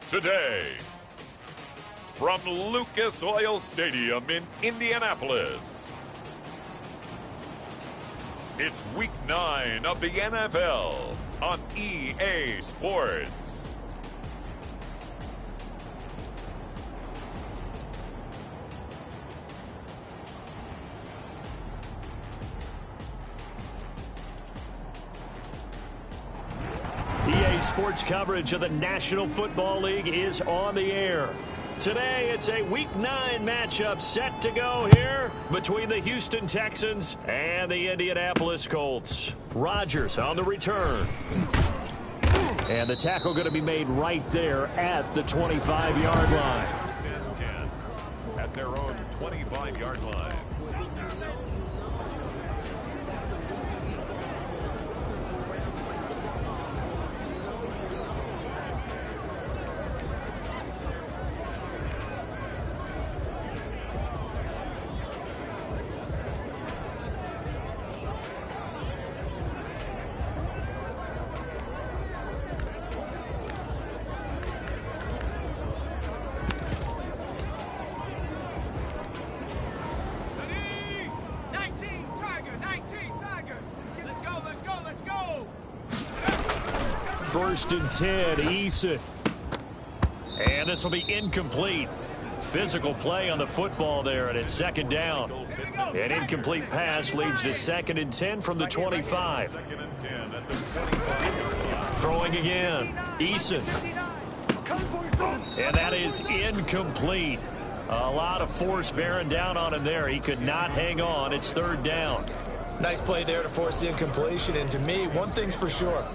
today. From Lucas Oil Stadium in Indianapolis, it's Week 9 of the NFL on EA Sports. EA Sports coverage of the National Football League is on the air. Today, it's a Week 9 matchup set to go here between the Houston Texans and the Indianapolis Colts. Rodgers on the return. And the tackle going to be made right there at the 25-yard line. At their own 25-yard line. First and 10, Eason. And this will be incomplete. Physical play on the football there, and it's second down. An incomplete pass leads to 2nd and 10 from the 25. Throwing again, Eason. And that is incomplete. A lot of force bearing down on him there. He could not hang on. It's 3rd down. Nice play there to force the incompletion. And to me, one thing's for sure.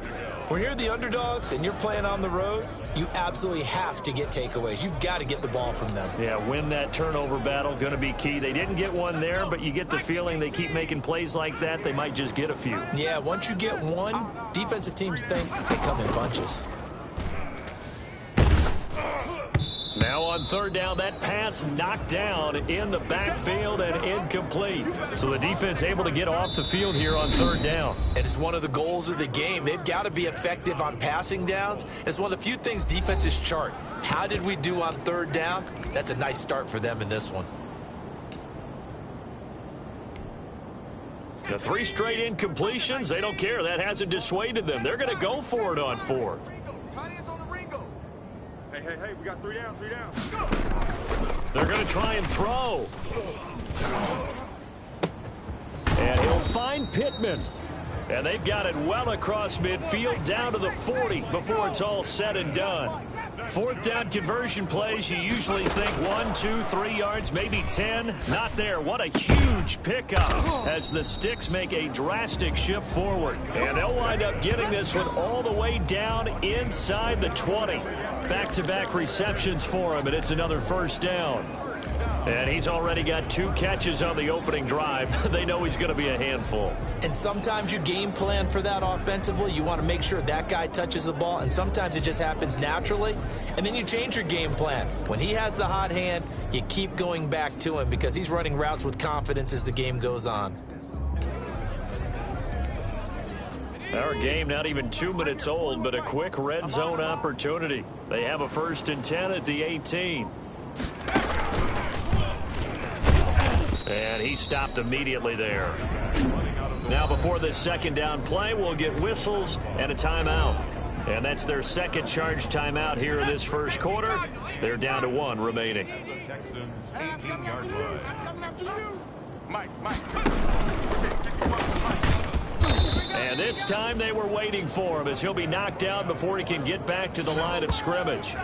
When you're the underdogs and you're playing on the road, you absolutely have to get takeaways. You've got to get the ball from them. Yeah, win that turnover battle, going to be key. They didn't get one there, but you get the feeling they keep making plays like that, they might just get a few. Yeah, once you get one, defensive teams think they come in bunches. Now on 3rd down, that pass knocked down in the backfield and incomplete. So the defense able to get off the field here on 3rd down. And it's one of the goals of the game. They've got to be effective on passing downs. It's one of the few things defenses chart. How did we do on 3rd down? That's a nice start for them in this one. The 3 straight incompletions, they don't care. That hasn't dissuaded them. They're going to go for it on 4th. Hey, we got 3 down, 3 down. They're going to try and throw. And he'll find Pittman. And they've got it well across midfield down to the 40 before it's all said and done. 4th down conversion plays, you usually think 1, 2, 3 yards, maybe 10. Not there. What a huge pickup as the Sticks make a drastic shift forward. And they'll wind up getting this one all the way down inside the 20. Back-to-back receptions for him, and it's another 1st down. And he's already got 2 catches on the opening drive. They know he's going to be a handful. And sometimes you game plan for that offensively. You want to make sure that guy touches the ball, and sometimes it just happens naturally. And then you change your game plan. When he has the hot hand, you keep going back to him because he's running routes with confidence as the game goes on. Our game not even 2 minutes old, but a quick red zone opportunity. They have a 1st and 10 at the 18. And he stopped immediately there. Now before this 2nd down play, we'll get whistles and a timeout. And that's their 2nd charge timeout here in this 1st quarter. They're down to 1 remaining. The Texans 18-yard line. I'm coming after you. Mike. And this time they were waiting for him as he'll be knocked down before he can get back to the line of scrimmage.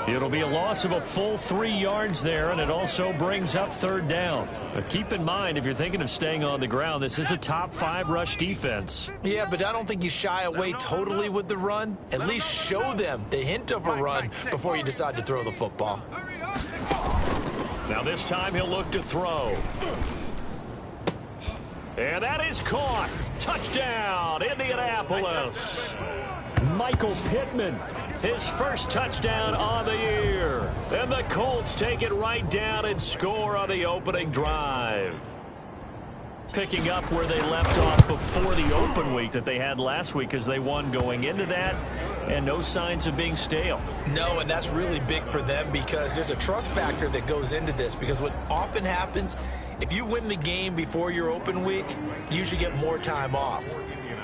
It'll be a loss of a full 3 yards there, and it also brings up 3rd down. But keep in mind, if you're thinking of staying on the ground, this is a top 5 rush defense. Yeah, but I don't think you shy away totally with the run. At least show them the hint of a run before you decide to throw the football. Now this time he'll look to throw. And that is caught. Touchdown, Indianapolis. Michael Pittman, his 1st touchdown on the year. And the Colts take it right down and score on the opening drive. Picking up where they left off before the open week that they had last week as they won going into that. and no signs of being stale. No, and that's really big for them because there's a trust factor that goes into this, because what often happens, if you win the game before your open week, you usually get more time off.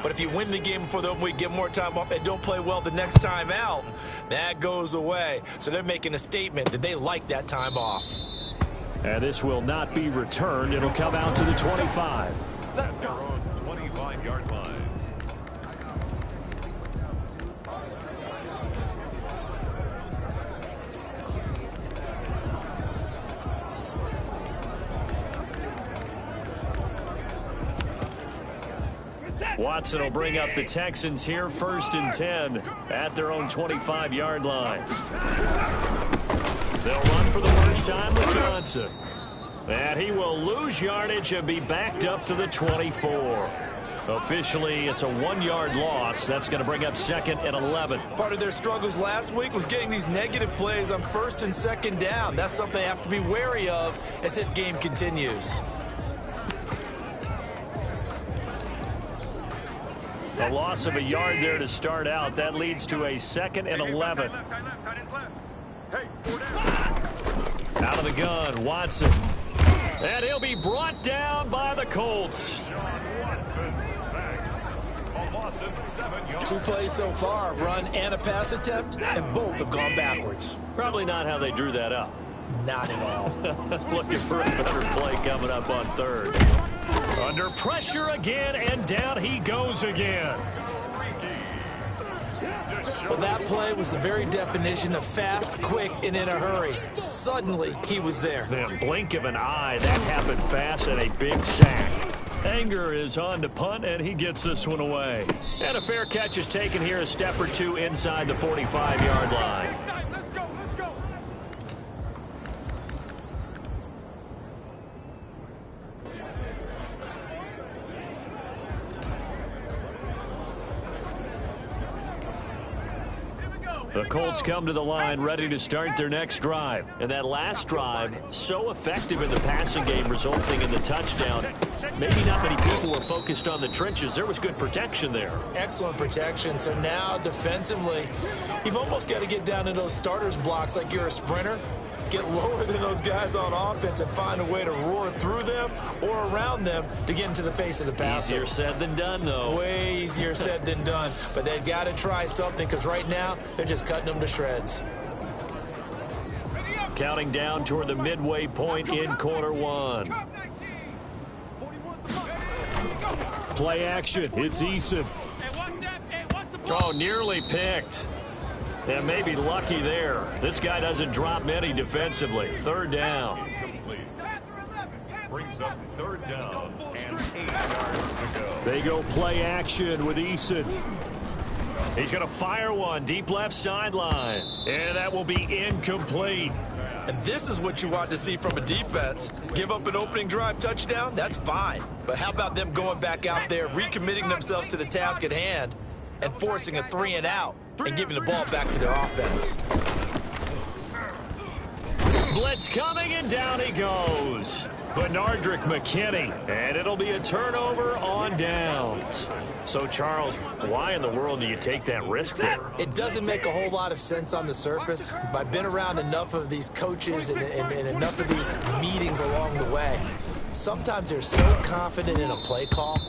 But if you win the game before the open week, get more time off, and don't play well the next time out, that goes away. So they're making a statement that they like that time off. And this will not be returned. It'll come out to the 25. Let's go. 25-yard line. Watson will bring up the Texans here, 1st and 10 at their own 25-yard line. They'll run for the first time with Johnson. And he will lose yardage and be backed up to the 24. Officially, it's a 1-yard loss. That's going to bring up 2nd and 11. Part of their struggles last week was getting these negative plays on 1st and 2nd down. That's something they have to be wary of as this game continues. A loss of a yard there to start out. That leads to a 2nd and 11. Out of the gun, Watson. And he'll be brought down by the Colts. 2 plays so far, run and a pass attempt, and both have gone backwards. Probably not how they drew that up. Not at all. Looking for a better play coming up on 3rd. Under pressure again, and down he goes again. Well, that play was the very definition of fast, quick, and in a hurry. Suddenly, he was there. The blink of an eye, that happened fast, and a big sack. Anger is on to punt, and he gets this one away. And a fair catch is taken here, a step or two inside the 45-yard line. The Colts come to the line ready to start their next drive. And that last drive, so effective in the passing game, resulting in the touchdown. Maybe not many people were focused on the trenches. There was good protection there. Excellent protection. So now defensively, you've almost got to get down in those starters blocks like you're a sprinter. Get lower than those guys on offense and find a way to roar through them or around them to get into the face of the passer. Easier said than done, though. Way easier said than done. But they've got to try something, because right now they're just cutting them to shreds. Counting down toward the midway point in quarter 1. Play action. It's Eason. Oh, nearly picked. And maybe lucky there. This guy doesn't drop many defensively. 3rd down. Brings up 3rd down and 8 yards to go. They go play action with Eason. He's going to fire one deep left sideline. And that will be incomplete. And this is what you want to see from a defense. Give up an opening drive touchdown, that's fine. But how about them going back out there, recommitting themselves to the task at hand, and forcing a 3 and out, and giving the ball back to their offense. Blitz coming, and down he goes. Benardrick McKinney, and it'll be a turnover on downs. So, Charles, why in the world do you take that risk there? It doesn't make a whole lot of sense on the surface, but I've been around enough of these coaches and enough of these meetings along the way. Sometimes they're so confident in a play call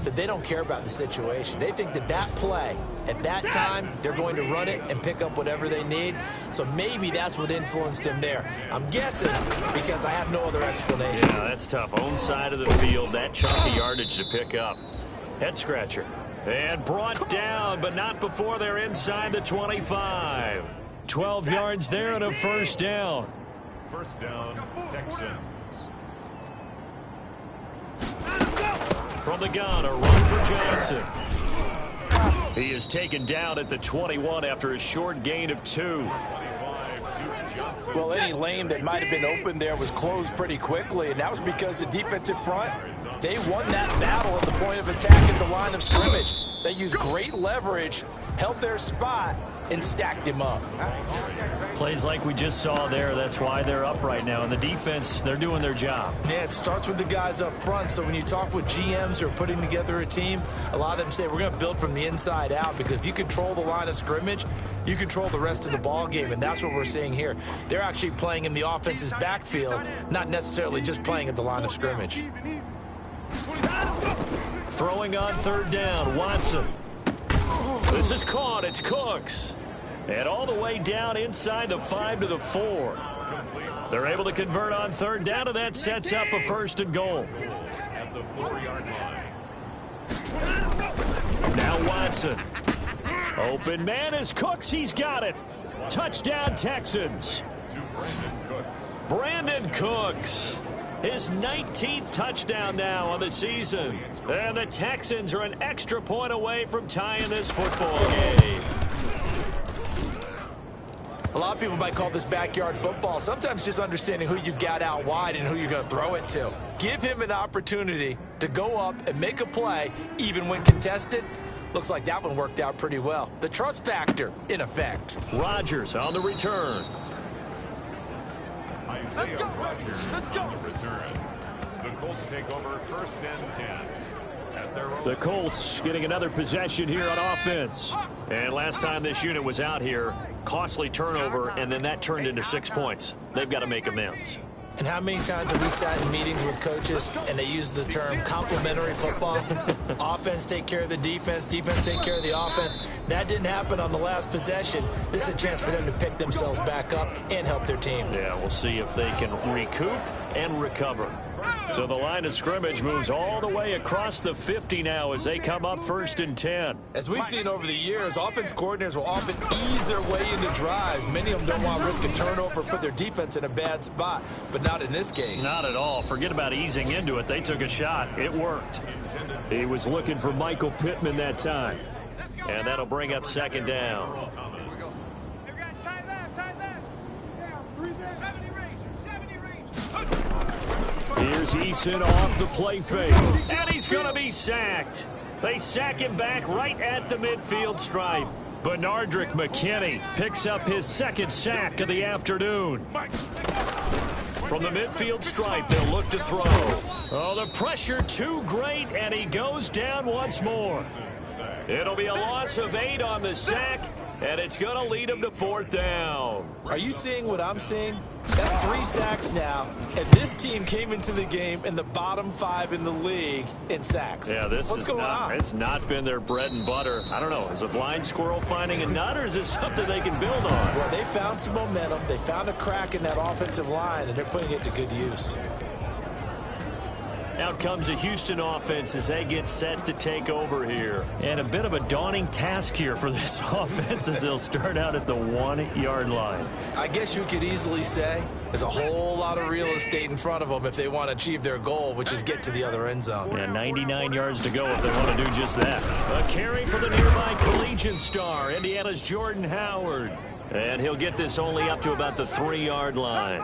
that they don't care about the situation. They think that that play, at that time, they're going to run it and pick up whatever they need. So maybe that's what influenced him there. I'm guessing because I have no other explanation. Yeah, that's tough. Own side of the field, that chunky yardage to pick up. Head scratcher. And brought down, but not before they're inside the 25. 12 yards there and a 1st down. 1st down, Texans. From the gun, a run for Johnson. He is taken down at the 21 after a short gain of 2. Well, any lane that might have been open there was closed pretty quickly, and that was because the defensive front, they won that battle at the point of attack at the line of scrimmage. They used great leverage, held their spot, and stacked him up. Plays like we just saw there. That's why they're up right now. And the defense, they're doing their job. Yeah, it starts with the guys up front. So when you talk with GMs who are putting together a team, a lot of them say we're going to build from the inside out, because if you control the line of scrimmage, you control the rest of the ball game, and that's what we're seeing here. They're actually playing in the offense's backfield, not necessarily just playing at the line of scrimmage. Throwing on third down, Watson. This is caught. It's Cooks. And all the way down inside the 5 to the 4. They're able to convert on third down, and that sets up a 1st and goal. At the 4-yard line. Now Watson. Open man is Cooks. He's got it. Touchdown, Texans. Brandon Cooks. His 19th touchdown now on the season. And the Texans are an extra point away from tying this football game. A lot of people might call this backyard football. Sometimes just understanding who you've got out wide and who you're going to throw it to. Give him an opportunity to go up and make a play, even when contested. Looks like that one worked out pretty well. The trust factor, in effect. Rodgers on the return. Isaiah Rodgers on the return. The Colts take over 1st and 10. At their own. The Colts getting another possession here on offense. And last time this unit was out here, costly turnover, and then that turned into 6 points. They've got to make amends. And how many times have we sat in meetings with coaches and they use the term complementary football? Offense take care of the defense, defense take care of the offense. That didn't happen on the last possession. This is a chance for them to pick themselves back up and help their team. Yeah, we'll see if they can recoup and recover. So the line of scrimmage moves all the way across the 50 now as they come up 1st and 10. As we've seen over the years, offense coordinators will often ease their way into drives. Many of them don't want to risk a turnover or put their defense in a bad spot, but not in this case. Not at all. Forget about easing into it. They took a shot. It worked. He was looking for Michael Pittman that time. And that'll bring up 2nd down. Here's Eason off the play fake. And he's going to be sacked. They sack him back right at the midfield stripe. Benardrick McKinney picks up his 2nd sack of the afternoon. From the midfield stripe, they'll look to throw. Oh, the pressure too great, and he goes down once more. It'll be a loss of 8 on the sack, and it's going to lead him to 4th down. Are you seeing what I'm seeing? That's 3 sacks now, and this team came into the game in the bottom 5 in the league in sacks. Yeah, What's going on? It's not been their bread and butter. I don't know. Is a blind squirrel finding a nut, or is this something they can build on? Well, they found some momentum. They found a crack in that offensive line, and they're putting it to good use. Out comes the Houston offense as they get set to take over here. And a bit of a daunting task here for this offense as they'll start out at the 1-yard line. I guess you could easily say there's a whole lot of real estate in front of them if they want to achieve their goal, which is get to the other end zone. And 99 yards to go if they want to do just that. A carry for the nearby collegiate star, Indiana's Jordan Howard. And he'll get this only up to about the 3-yard line.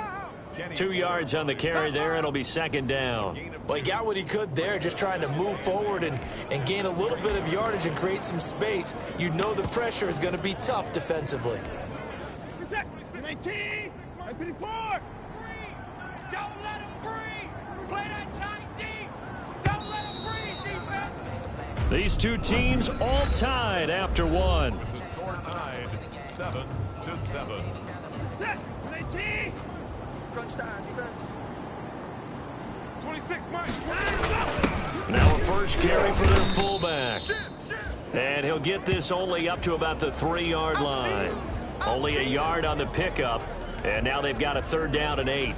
2 yards on the carry there. It'll be 2nd down. Well, he got what he could there, just trying to move forward and gain a little bit of yardage and create some space. You know the pressure is going to be tough defensively. Don't let him breathe. Play that tight deep. Don't let him breathe, defense. These two teams all tied after one. The score tied 7-7. Set. 19. Crunch time, defense. 26, Mike. Now a first carry for their fullback. And he'll get this only up to about the 3-yard line. Only a yard on the pickup. And now they've got a 3rd down and 8.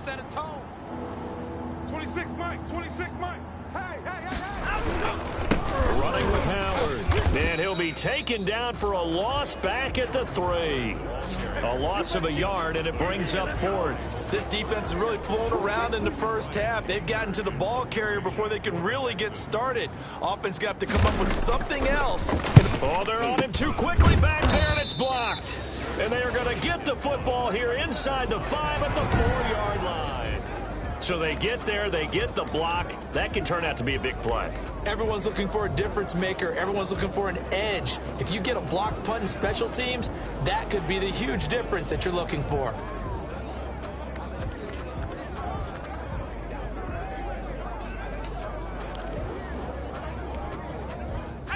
set a tone. 26 Mike, 26 Mike. Hey. Running with Howard. And he'll be taken down for a loss back at the 3. A loss of a yard, and it brings up 4th. This defense has really flown around in the first half. They've gotten to the ball carrier before they can really get started. Offense going to have to come up with something else. Oh, they're on him too quickly back there, and it's blocked. And they are going to get the football here inside the 5 at the 4-yard line. So they get there, they get the block. That can turn out to be a big play. Everyone's looking for a difference maker. Everyone's looking for an edge. If you get a blocked punt in special teams, that could be the huge difference that you're looking for.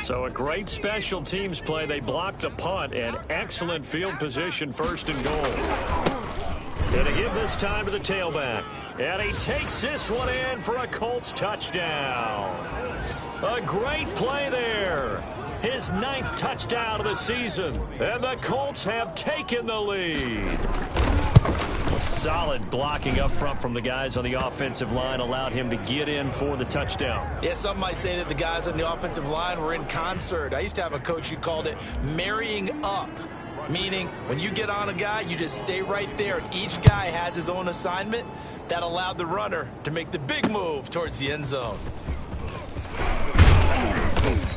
So a great special teams play. They blocked the punt and excellent field position, 1st and goal. Going to give this time to the tailback. And he takes this one in for a Colts touchdown. A great play there. His 9th touchdown of the season. And the Colts have taken the lead. Solid blocking up front from the guys on the offensive line allowed him to get in for the touchdown. Yeah, some might say that the guys on the offensive line were in concert. I used to have a coach who called it marrying up, meaning when you get on a guy, you just stay right there. And each guy has his own assignment. That allowed the runner to make the big move towards the end zone.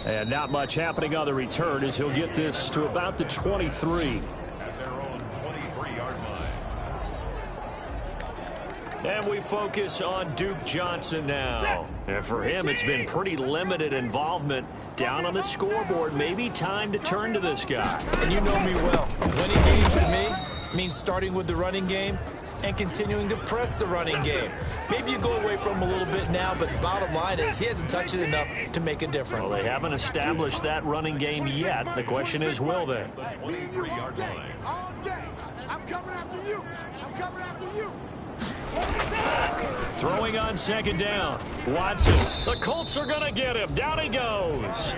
And not much happening on the return as he'll get this to about the 23. At their own 23-yard line. And we focus on Duke Johnson now. And for him, it's been pretty limited involvement down on the scoreboard. Maybe time to turn to this guy. And you know me well. Winning games to me means starting with the running game and continuing to press the running game. Maybe you go away from him a little bit now, but the bottom line is he hasn't touched it enough to make a difference. Well, they haven't established that running game yet. The question is, will they? 23-yard line. All day. I'm coming after you. I'm coming after you. Throwing on 2nd down. Watson. The Colts are going to get him. Down he goes.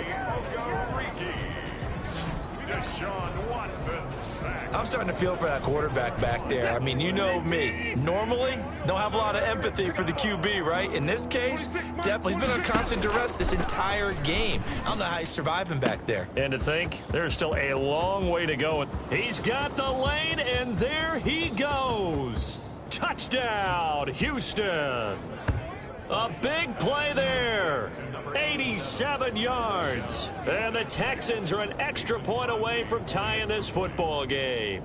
Deshaun Watson sacked. I'm starting to feel for that quarterback back there. I mean, you know me. Normally, don't have a lot of empathy for the QB, right? In this case, definitely. He's been under constant duress this entire game. I don't know how he's surviving back there. And to think, there's still a long way to go. He's got the lane, and there he goes. Touchdown, Houston. A big play there. 87 yards. And the Texans are an extra point away from tying this football game.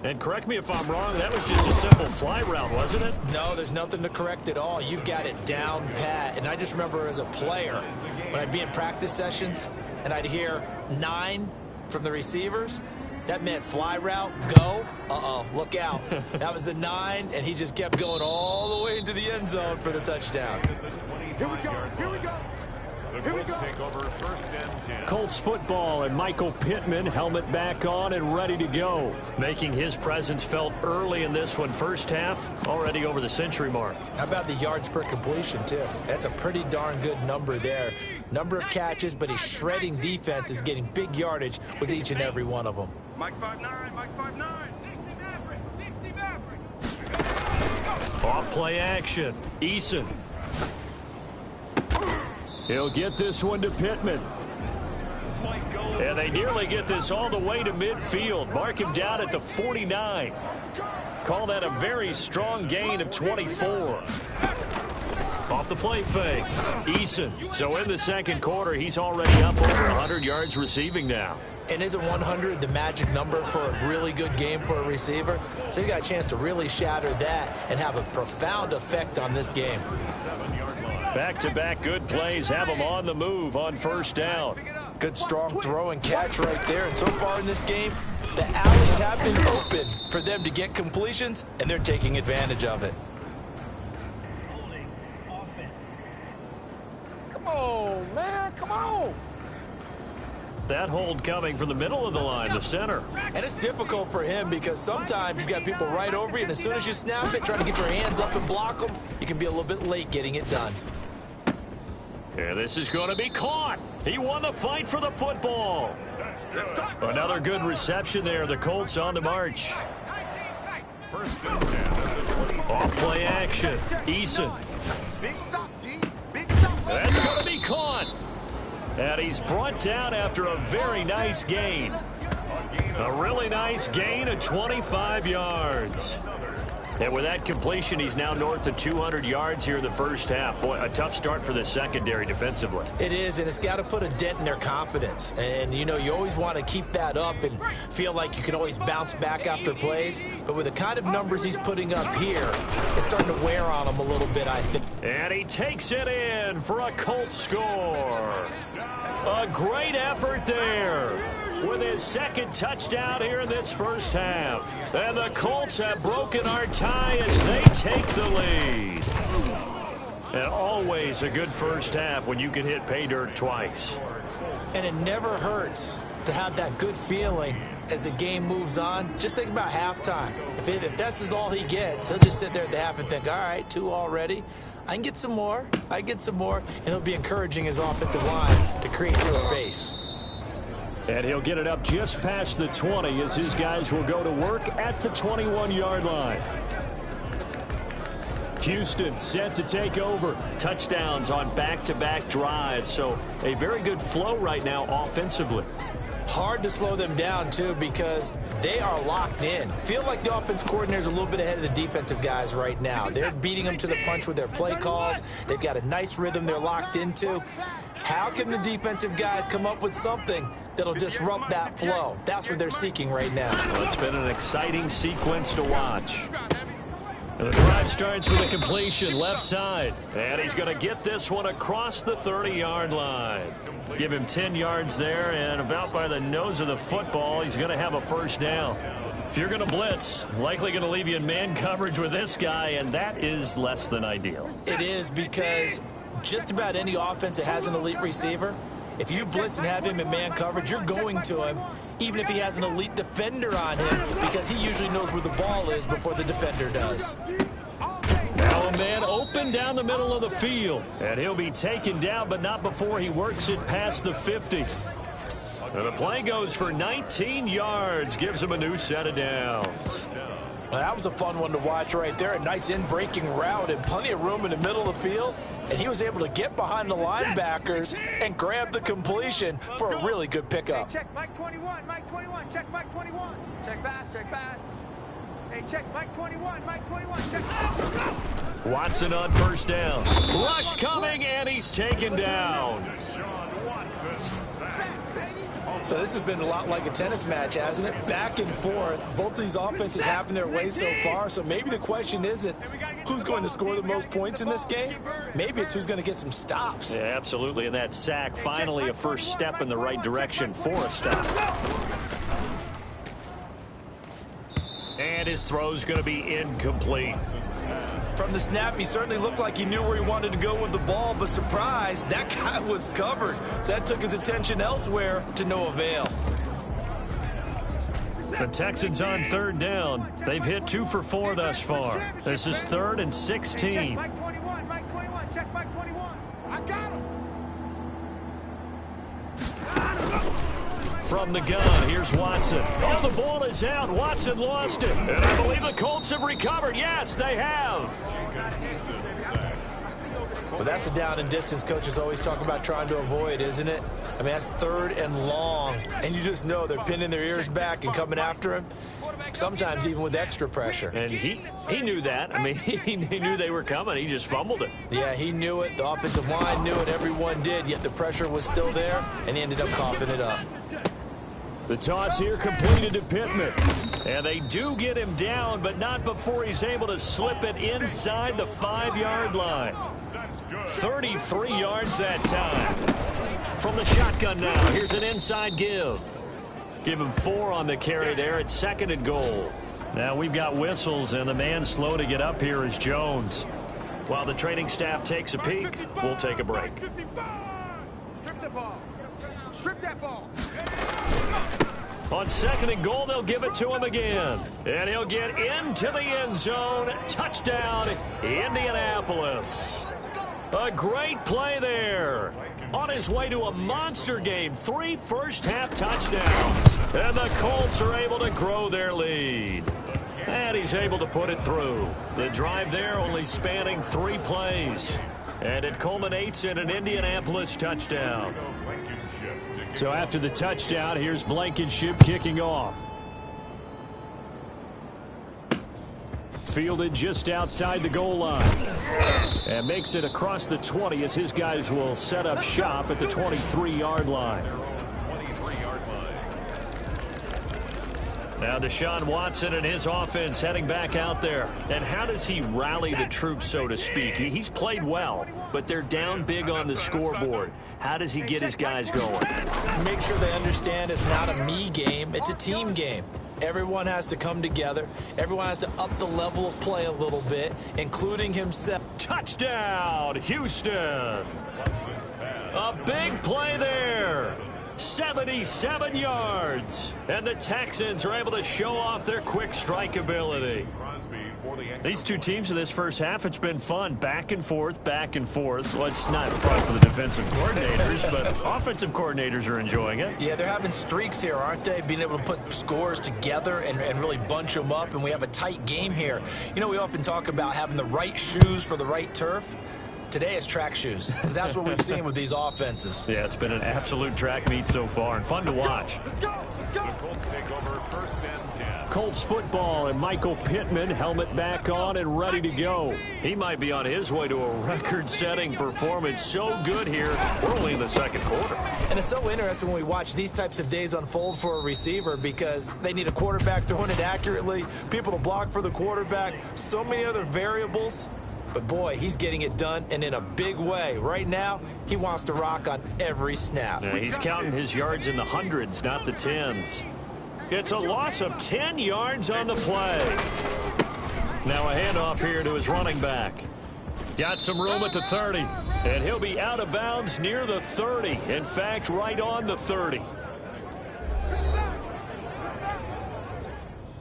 And correct me if I'm wrong, that was just a simple fly route, wasn't it? No, there's nothing to correct at all. You've got it down pat. And I just remember as a player, when I'd be in practice sessions and I'd hear 9 from the receivers, that meant fly route, go. Uh-oh, look out. That was the 9, and he just kept going all the way into the end zone for the touchdown. Here we go. Here we go. The Colts take over 1st and 10. Colts football and Michael Pittman, helmet back on and ready to go. Making his presence felt early in this one. First half, already over the century mark. How about the yards per completion, too? That's a pretty darn good number there. Number of catches, but his shredding defense is getting big yardage with each and every one of them. Mike 5'9", Mike 5'9". 60 Maverick. Off play action. Eason. He'll get this one to Pittman. And they nearly get this all the way to midfield. Mark him down at the 49. Call that a very strong gain of 24. Off the play fake. Eason. So in the second quarter, he's already up over 100 yards receiving now. And isn't 100 the magic number for a really good game for a receiver? So you got a chance to really shatter that and have a profound effect on this game. Back-to-back good plays have him on the move on 1st down. Good strong throw and catch right there. And so far in this game, the alleys have been open for them to get completions, and they're taking advantage of it. Holding offense. Come on, man. Come on. That hold coming from the middle of the line, the center. And it's difficult for him because sometimes you've got people right over you, and as soon as you snap it, trying to get your hands up and block them, you can be a little bit late getting it done. And this is going to be caught. He won the fight for the football. Another good reception there. The Colts on the march. 1st and 10 at the Off play action. Eason. Big stop, D. Big stop. That's going to be caught. And he's brought down after a very nice gain. A really nice gain of 25 yards. And with that completion, he's now north of 200 yards here in the first half. Boy, a tough start for the secondary defensively. It is, and it's got to put a dent in their confidence. And, you know, you always want to keep that up and feel like you can always bounce back after plays. But with the kind of numbers he's putting up here, it's starting to wear on him a little bit, I think. And he takes it in for a Colts score. A great effort there with his second touchdown here in this first half. And the Colts have broken our tie as they take the lead. And always a good first half when you can hit pay dirt twice. And it never hurts to have that good feeling as the game moves on. Just think about halftime. If that's all he gets, he'll just sit there at the half and think, all right, 2 already. I can get some more. I get some more. And he'll be encouraging his offensive line to create some space. And he'll get it up just past the 20 as his guys will go to work at the 21-yard line. Houston set to take over. Touchdowns on back-to-back drives. So a very good flow right now offensively. Hard to slow them down, too, because they are locked in. Feel like the offense coordinator is a little bit ahead of the defensive guys right now. They're beating them to the punch with their play calls. They've got a nice rhythm they're locked into. How can the defensive guys come up with something that'll disrupt that flow? That's what they're seeking right now. Well, it's been an exciting sequence to watch. And the drive starts with a completion left side. And he's going to get this one across the 30-yard line. Give him 10 yards there, and about by the nose of the football, he's going to have a first down. If you're going to blitz, likely going to leave you in man coverage with this guy, and that is less than ideal. It is, because just about any offense that has an elite receiver, if you blitz and have him in man coverage, you're going to him, even if he has an elite defender on him, because he usually knows where the ball is before the defender does. Now a man open down the middle of the field, and he'll be taken down, but not before he works it past the 50. And the play goes for 19 yards, gives him a new set of downs. Well, that was a fun one to watch right there. A nice in-breaking route and plenty of room in the middle of the field. And he was able to get behind the linebackers and grab the completion for a really good pickup. Hey, check Mike 21, Mike 21, check Mike 21. Check pass, check pass. Hey, check Mike 21, Mike 21, check. Watson on first down. Rush coming, and he's taken down. So this has been a lot like a tennis match, hasn't it? Back and forth. Both of these offenses having their way so far. So maybe the question isn't who's going to score the most points in this game. Maybe it's who's going to get some stops. Yeah, absolutely. And that sack, finally a first step in the right direction for a stop. And his throw's going to be incomplete. From the snap, he certainly looked like he knew where he wanted to go with the ball, but surprise, that guy was covered. So that took his attention elsewhere to no avail. The Texans on third down. They've hit 2 for 4 thus far. This is 3rd and 16. Check Mike 21, Mike 21, check Mike 21. I got him. From the gun, here's Watson. Oh, the ball is out. Watson lost it. And I believe the Colts have recovered. Yes, they have. Well, that's the down and distance coaches always talk about trying to avoid, isn't it? I mean, that's 3rd and long. And you just know they're pinning their ears back and coming after him, sometimes even with extra pressure. And he knew that. I mean, he knew they were coming. He just fumbled it. Yeah, he knew it. The offensive line knew it. Everyone did, yet the pressure was still there, and he ended up coughing it up. The toss here completed to Pittman. And they do get him down, but not before he's able to slip it inside the 5-yard line. 33 yards that time. From the shotgun now, here's an inside give. Give him 4 on the carry there at 2nd and goal. Now we've got whistles, and the man slow to get up here is Jones. While the training staff takes a peek, we'll take a break. Strip the ball. Strip that ball. On 2nd and goal, they'll give it to him again. And he'll get into the end zone. Touchdown, Indianapolis. A great play there. On his way to a monster game, 3 first-half touchdowns. And the Colts are able to grow their lead. And he's able to put it through. The drive there only spanning 3 plays. And it culminates in an Indianapolis touchdown. So after the touchdown, here's Blankenship kicking off. Fielded just outside the goal line. And makes it across the 20 as his guys will set up shop at the 23-yard line. Now Deshaun Watson and his offense heading back out there. And how does he rally the troops, so to speak? He's played well, but they're down big on the scoreboard. How does he get his guys going? Make sure they understand it's not a me game, it's a team game. Everyone has to come together. Everyone has to up the level of play a little bit, including himself. Touchdown, Houston. A big play there. 77 yards. And the Texans are able to show off their quick strike ability. These two teams in this first half, it's been fun. Back and forth, back and forth. Well, it's not fun for the defensive coordinators, but offensive coordinators are enjoying it. Yeah, they're having streaks here, aren't they? Being able to put scores together and really bunch them up, and we have a tight game here. You know, we often talk about having the right shoes for the right turf. Today it's track shoes, because that's what we've seen with these offenses. Yeah, it's been an absolute track meet so far, and fun to watch. The Colts take over 1st and 10. Colts football, and Michael Pittman, helmet back on and ready to go. He might be on his way to a record-setting performance. So good here. We're only in the second quarter. And it's so interesting when we watch these types of days unfold for a receiver, because they need a quarterback throwing it accurately, people to block for the quarterback, so many other variables. But, boy, he's getting it done, and in a big way. Right now, he wants to rock on every snap. Yeah, he's counting his yards in the hundreds, not the tens. It's a loss of 10 yards on the play. Now a handoff here to his running back. Got some room at the 30, and he'll be out of bounds near the 30. In fact, right on the 30.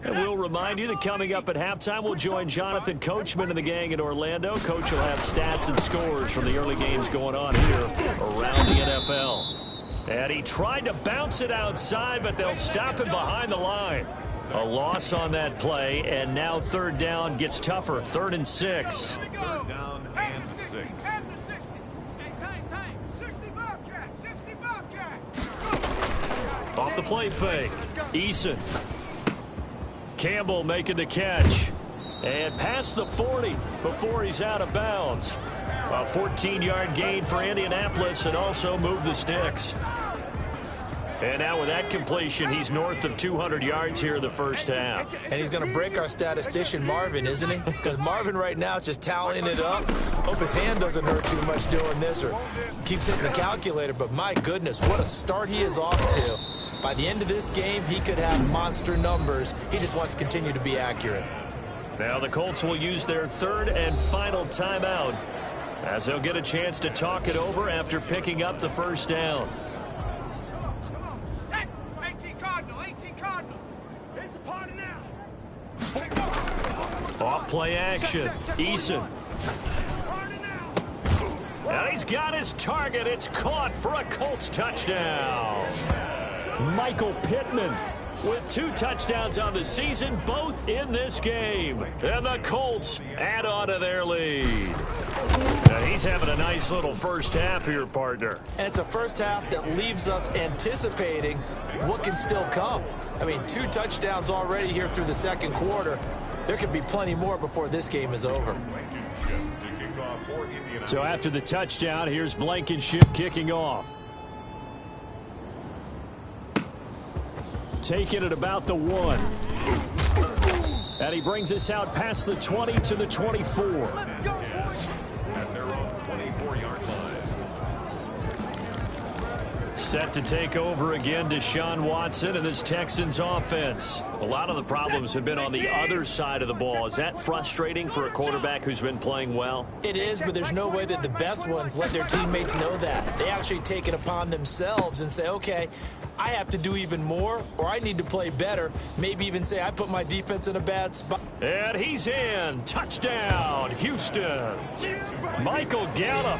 And we'll remind you that coming up at halftime, we'll join Jonathan Coachman and the gang in Orlando. Coach will have stats and scores from the early games going on here around the NFL. And he tried to bounce it outside, but they'll stop him behind the line. A loss on that play, and now 3rd down gets tougher. 3rd and 6. 3rd down and 6. Off the play fake. Eason. Campbell making the catch. And past the 40 before he's out of bounds. A 14-yard gain for Indianapolis, and also move the sticks. And now with that completion, he's north of 200 yards here in the first half. And he's going to break our statistician, Marvin, isn't he? Because Marvin right now is just tallying it up. Hope his hand doesn't hurt too much doing this or keeps hitting the calculator. But my goodness, what a start he is off to. By the end of this game, he could have monster numbers. He just wants to continue to be accurate. Now the Colts will use their 3rd and final timeout, as they'll get a chance to talk it over after picking up the 1st down. 18 Cardinal, 18 Cardinal. It's a party now. Off play action. Eason. And he's got his target. It's caught for a Colts touchdown. Michael Pittman with 2 touchdowns on the season, both in this game. And the Colts add on to their lead. Now he's having a nice little first half here, partner. And it's a first half that leaves us anticipating what can still come. I mean, 2 touchdowns already here through the second quarter. There could be plenty more before this game is over. So after the touchdown, here's Blankenship kicking off. Taking it about the 1. And he brings us out past the 20 to the 24. At their own 24-yard line. Set to take over again, Deshaun Watson and this Texans offense. A lot of the problems have been on the other side of the ball. Is that frustrating for a quarterback who's been playing well? It is, but there's no way that the best ones let their teammates know that. They actually take it upon themselves and say, okay, I have to do even more, or I need to play better. Maybe even say I put my defense in a bad spot. And he's in. Touchdown, Houston. Michael Gallup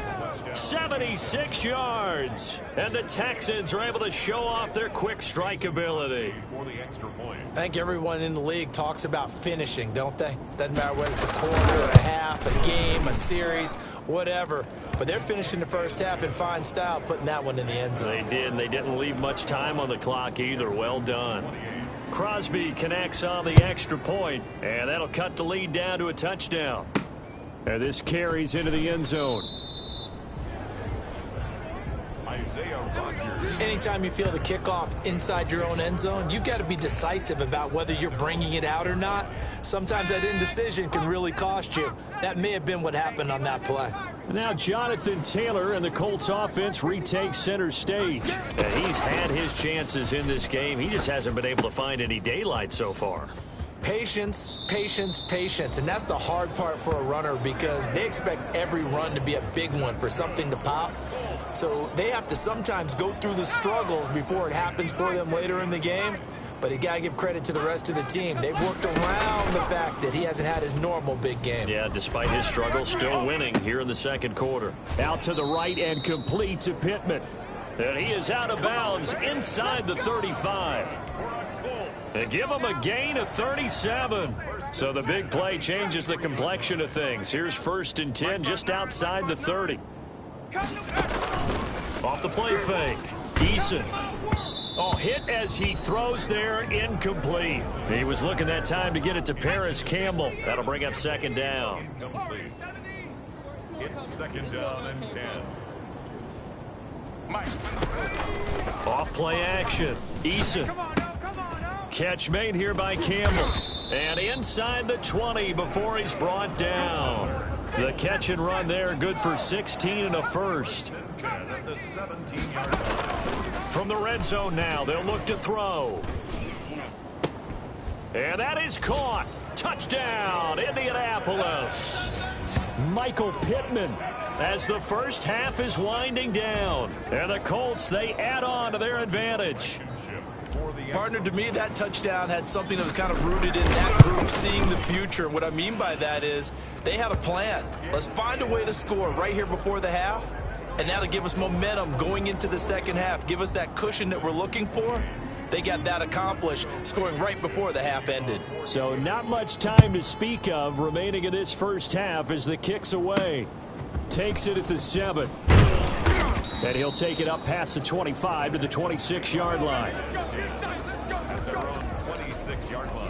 76 yards. And the Texans are able to show off their quick strike ability. For the extra point. I think everyone in the league talks about finishing, don't they? Doesn't matter whether it's a quarter, a half, a game, a series, whatever. But they're finishing the first half in fine style, putting that one in the end zone. They did, and they didn't leave much time on the clock either. Well done. Crosby connects on the extra point, and that'll cut the lead down to a touchdown. And this carries into the end zone. Isaiah Rodgers. Anytime you feel the kickoff inside your own end zone, you've got to be decisive about whether you're bringing it out or not. Sometimes that indecision can really cost you. That may have been what happened on that play. Now Jonathan Taylor and the Colts offense retakes center stage. And he's had his chances in this game. He just hasn't been able to find any daylight so far. Patience, patience, patience. And that's the hard part for a runner because they expect every run to be a big one for something to pop. So they have to sometimes go through the struggles before it happens for them later in the game. But you got to give credit to the rest of the team. They've worked around the fact that he hasn't had his normal big game. Yeah, despite his struggles, still winning here in the second quarter. Out to the right and complete to Pittman. And he is out of bounds inside the 35. They give him a gain of 37. So the big play changes the complexion of things. Here's 1st and 10 just outside the 30. Off the play fake. Eason. Oh, hit as he throws there, incomplete. He was looking that time to get it to Paris Campbell. That'll bring up 2nd down. Incomplete. It's 2nd down and 10. Off play action. Eason. Catch made here by Campbell. And inside the 20 before he's brought down. The catch and run there, good for 16 and a first. At the 17-yard line. From the red zone now, they'll look to throw. And that is caught. Touchdown, Indianapolis. Michael Pittman as the first half is winding down. And the Colts, they add on to their advantage. Partner, to me, that touchdown had something that was kind of rooted in that group seeing the future. What I mean by that is they had a plan. Let's find a way to score right here before the half, and that'll give us momentum going into the second half, give us that cushion that we're looking for. They got that accomplished, scoring right before the half ended. So not much time to speak of remaining in this first half as the kick's away. Takes it at the 7. And he'll take it up past the 25 to the 26-yard line. At their own 26-yard line.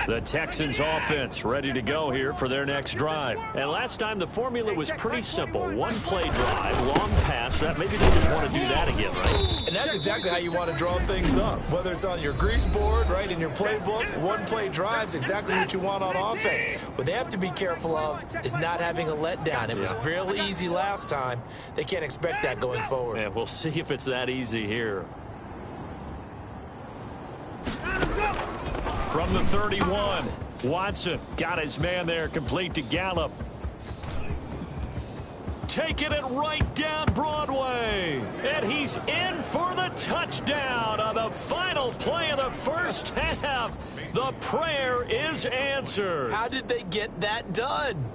The Texans offense ready to go here for their next drive. And last time the formula was pretty simple. One play drive, long pass. That maybe they just want to do that again, right? And that's exactly how you want to draw things up. Whether it's on your grease board, right, in your playbook, one play drive's exactly what you want on offense. What they have to be careful of is not having a letdown. It was real easy last time. They can't expect that going forward. And we'll see if it's that easy here. From the 31, Watson got his man there, complete to Gallup. Taking it right down Broadway. And he's in for the touchdown on the final play of the first half. The prayer is answered. How did they get that done?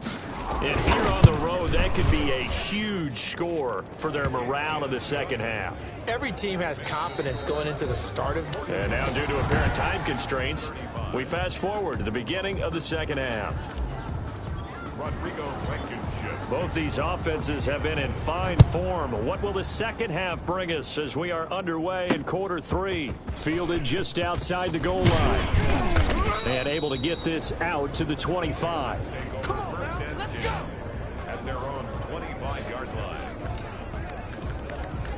And here on the road, that could be a huge score for their morale in the second half. Every team has confidence going into the start of... And now, due to apparent time constraints, we fast forward to the beginning of the second half. Rodrigo Blankenship. Both these offenses have been in fine form. What will the second half bring us as we are underway in quarter 3? Fielded just outside the goal line. And able to get this out to the 25. Come on, first and 10 at their own 25-yard line.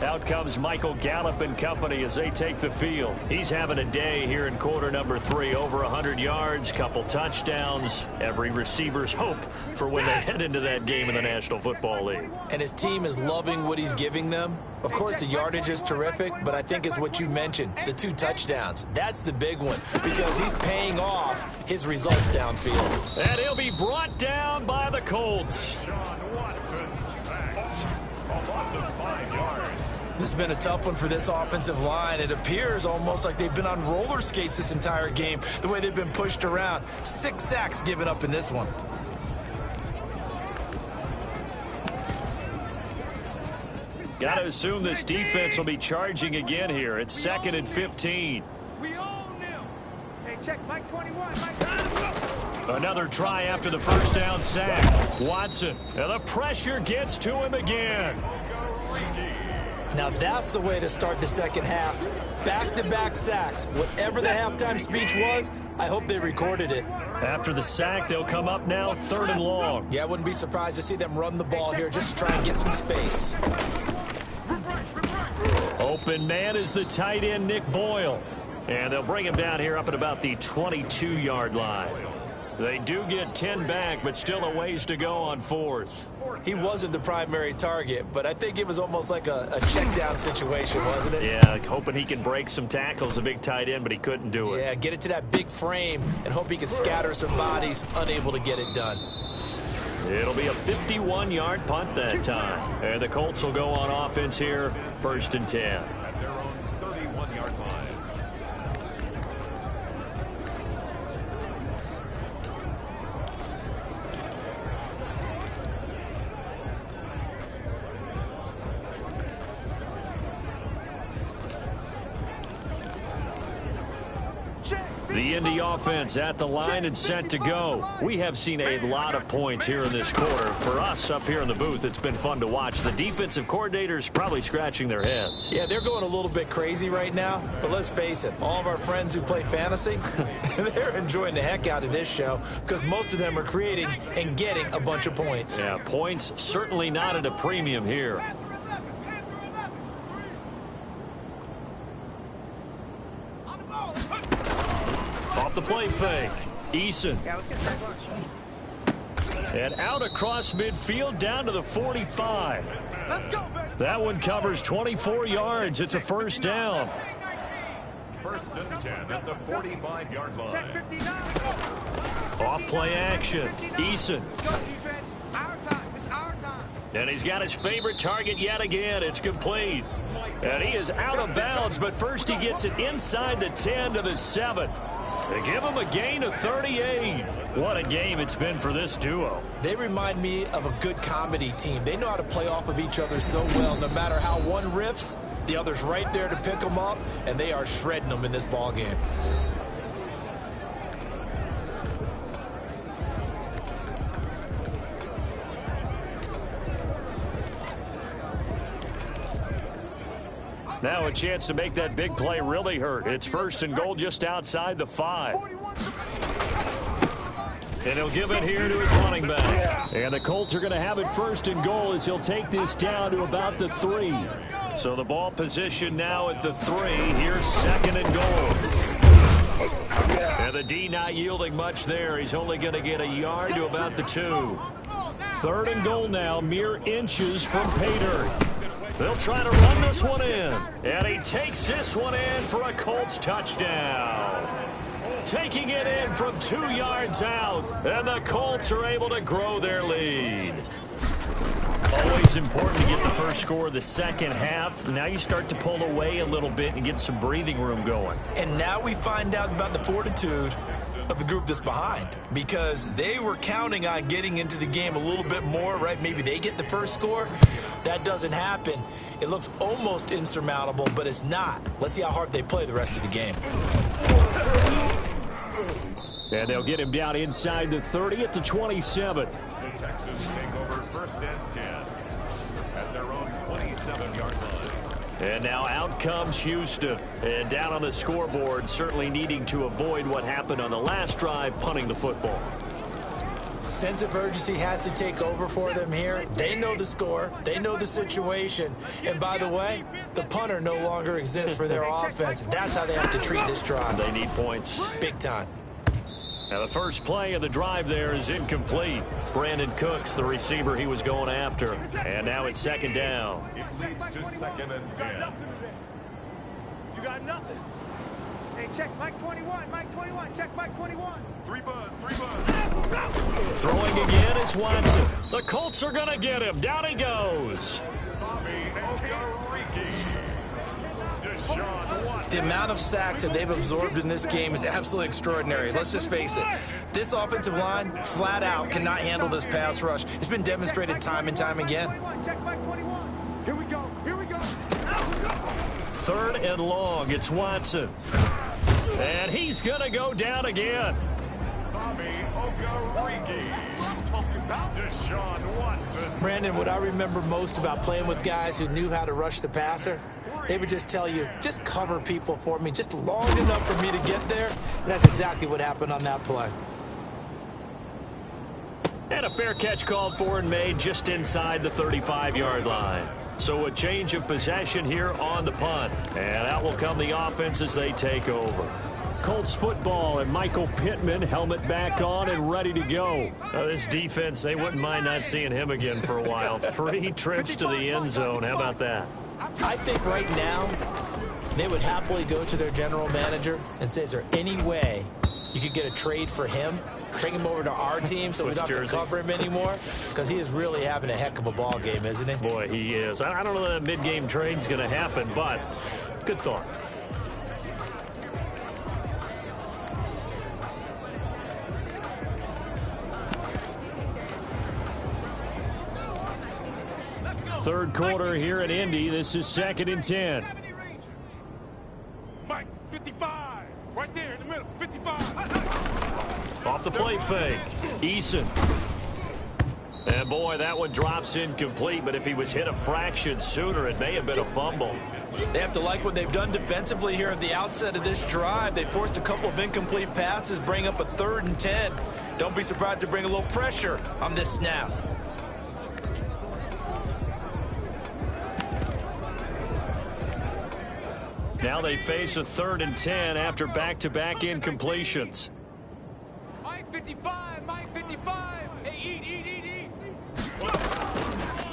Out comes Michael Gallup and company as they take the field. He's having a day here in quarter number 3. Over 100 yards, couple touchdowns. Every receiver's hope for when they head into that game in the National Football League. And his team is loving what he's giving them. Of course, the yardage is terrific, but I think it's what you mentioned, the 2 touchdowns. That's the big one because he's paying off his results downfield. And he'll be brought down by the Colts. John Watson sacked. A loss of 5 yards. This has been a tough one for this offensive line. It appears almost like they've been on roller skates this entire game, the way they've been pushed around. 6 sacks given up in this one. Got to assume this defense will be charging again here. It's 2nd and 15. We own them. Hey, check Mike 21. Mike 21. Another try after the first down sack. Watson, and the pressure gets to him again. Now that's the way to start the second half. Back-to-back sacks. Whatever the halftime speech was, I hope they recorded it. After the sack, they'll come up now 3rd and long. Yeah, I wouldn't be surprised to see them run the ball here just to try and get some space. Open man is the tight end, Nick Boyle. And they'll bring him down here up at about the 22-yard line. They do get 10 back, but still a ways to go on 4th. He wasn't the primary target, but I think it was almost like a check down situation, wasn't it? Yeah, hoping he can break some tackles, a big tight end, but he couldn't do it. Yeah, get it to that big frame and hope he can scatter some bodies, unable to get it done. It'll be a 51-yard punt that time. And the Colts will go on offense here, 1st and 10. At their own 31-yard line. The Indy offense at the line and set to go. We have seen a lot of points here in this quarter. For us up here in the booth, it's been fun to watch. The defensive coordinators probably scratching their heads. Yeah, they're going a little bit crazy right now, but let's face it, all of our friends who play fantasy, they're enjoying the heck out of this show because most of them are creating and getting a bunch of points. Yeah, points certainly not at a premium here. Off the play fake. Eason. Yeah, let's get sack lunch. And out across midfield down to the 45. Let's go, baby. That one covers 24 yards. It's a 1st down. 1st and 10 at the 45-yard Check line. 59. Off play action. Eason. Let's go, defense. Our time. It's our time. And he's got his favorite target yet again. It's complete. And he is out of bounds, but first he gets it inside the 10 to the 7. They give him a gain of 38. What a game it's been for this duo. They remind me of a good comedy team. They know how to play off of each other so well. No matter how one riffs, the other's right there to pick them up, and they are shredding them in this ball game. Now a chance to make that big play really hurt. It's 1st and goal just outside the 5. And he'll give it here to his running back. And the Colts are going to have it 1st and goal as he'll take this down to about the 3. So the ball position now at the 3. Here's 2nd and goal. And the D not yielding much there. He's only going to get a yard to about the 2. 3rd and goal now, mere inches from pay dirt. They'll try to run this one in. And he takes this one in for a Colts touchdown. Taking it in from 2 yards out. And the Colts are able to grow their lead. Always important to get the first score of the second half. Now you start to pull away a little bit and get some breathing room going. And now we find out about the fortitude of the group that's behind, because they were counting on getting into the game a little bit more, right? Maybe they get the first score. That doesn't happen. It looks almost insurmountable, but it's not. Let's see how hard they play the rest of the game. And they'll get him down inside the 30 at the 27. The Texans take over 1st and 10 at their own 27-yard line. And now out comes Houston. And down on the scoreboard, certainly needing to avoid what happened on the last drive, punting the football. Sense of urgency has to take over for them here. They know the score. They know the situation. And by the way, the punter no longer exists for their offense. That's how they have to treat this drive. They need points. Big time. Now the first play of the drive there is incomplete. Brandon Cooks, the receiver he was going after. And now it's 2nd down. It leads to 2nd and 10. You got nothing. Hey, check Mike 21. Mike 21. Check Mike 21. 3 buzz. 3 buzz. Throwing again is Watson. The Colts are going to get him. Down he goes. Bobby Okereke. Deshaun Watson. The amount of sacks that they've absorbed in this game is absolutely extraordinary. Let's just face it. This offensive line, flat out, cannot handle this pass rush. It's been demonstrated time and time again. Check Mike 21. Here we go. Here 3rd and long. It's Watson. And he's going to go down again. Bobby Okereke. Deshaun Watson. Brandon, what I remember most about playing with guys who knew how to rush the passer, they would just tell you, just cover people for me, just long enough for me to get there. And that's exactly what happened on that play. And a fair catch called for and made just inside the 35-yard line. So a change of possession here on the punt. And out will come the offense as they take over. Colts football and Michael Pittman, helmet back on and ready to go. This defense, they wouldn't mind not seeing him again for a while. 3 trips to the end zone. How about that? I think right now they would happily go to their general manager and say, is there any way you could get a trade for him? Bring him over to our team so we don't have to cover him anymore? Because he is really having a heck of a ball game, isn't he? Boy, he is. I don't know that mid-game trade's going to happen, but good thought. Third quarter here at Indy. This is 2nd and 10. Mike, 55. Right there in the middle, 55. Off the play fake. Eason. And boy, that one drops incomplete, but if he was hit a fraction sooner, it may have been a fumble. They have to like what they've done defensively here at the outset of this drive. They forced a couple of incomplete passes, bring up a 3rd and 10. Don't be surprised to bring a little pressure on this snap. Now they face a 3rd and 10 after back-to-back incompletions. Mike 55, Mike 55. Hey, eat.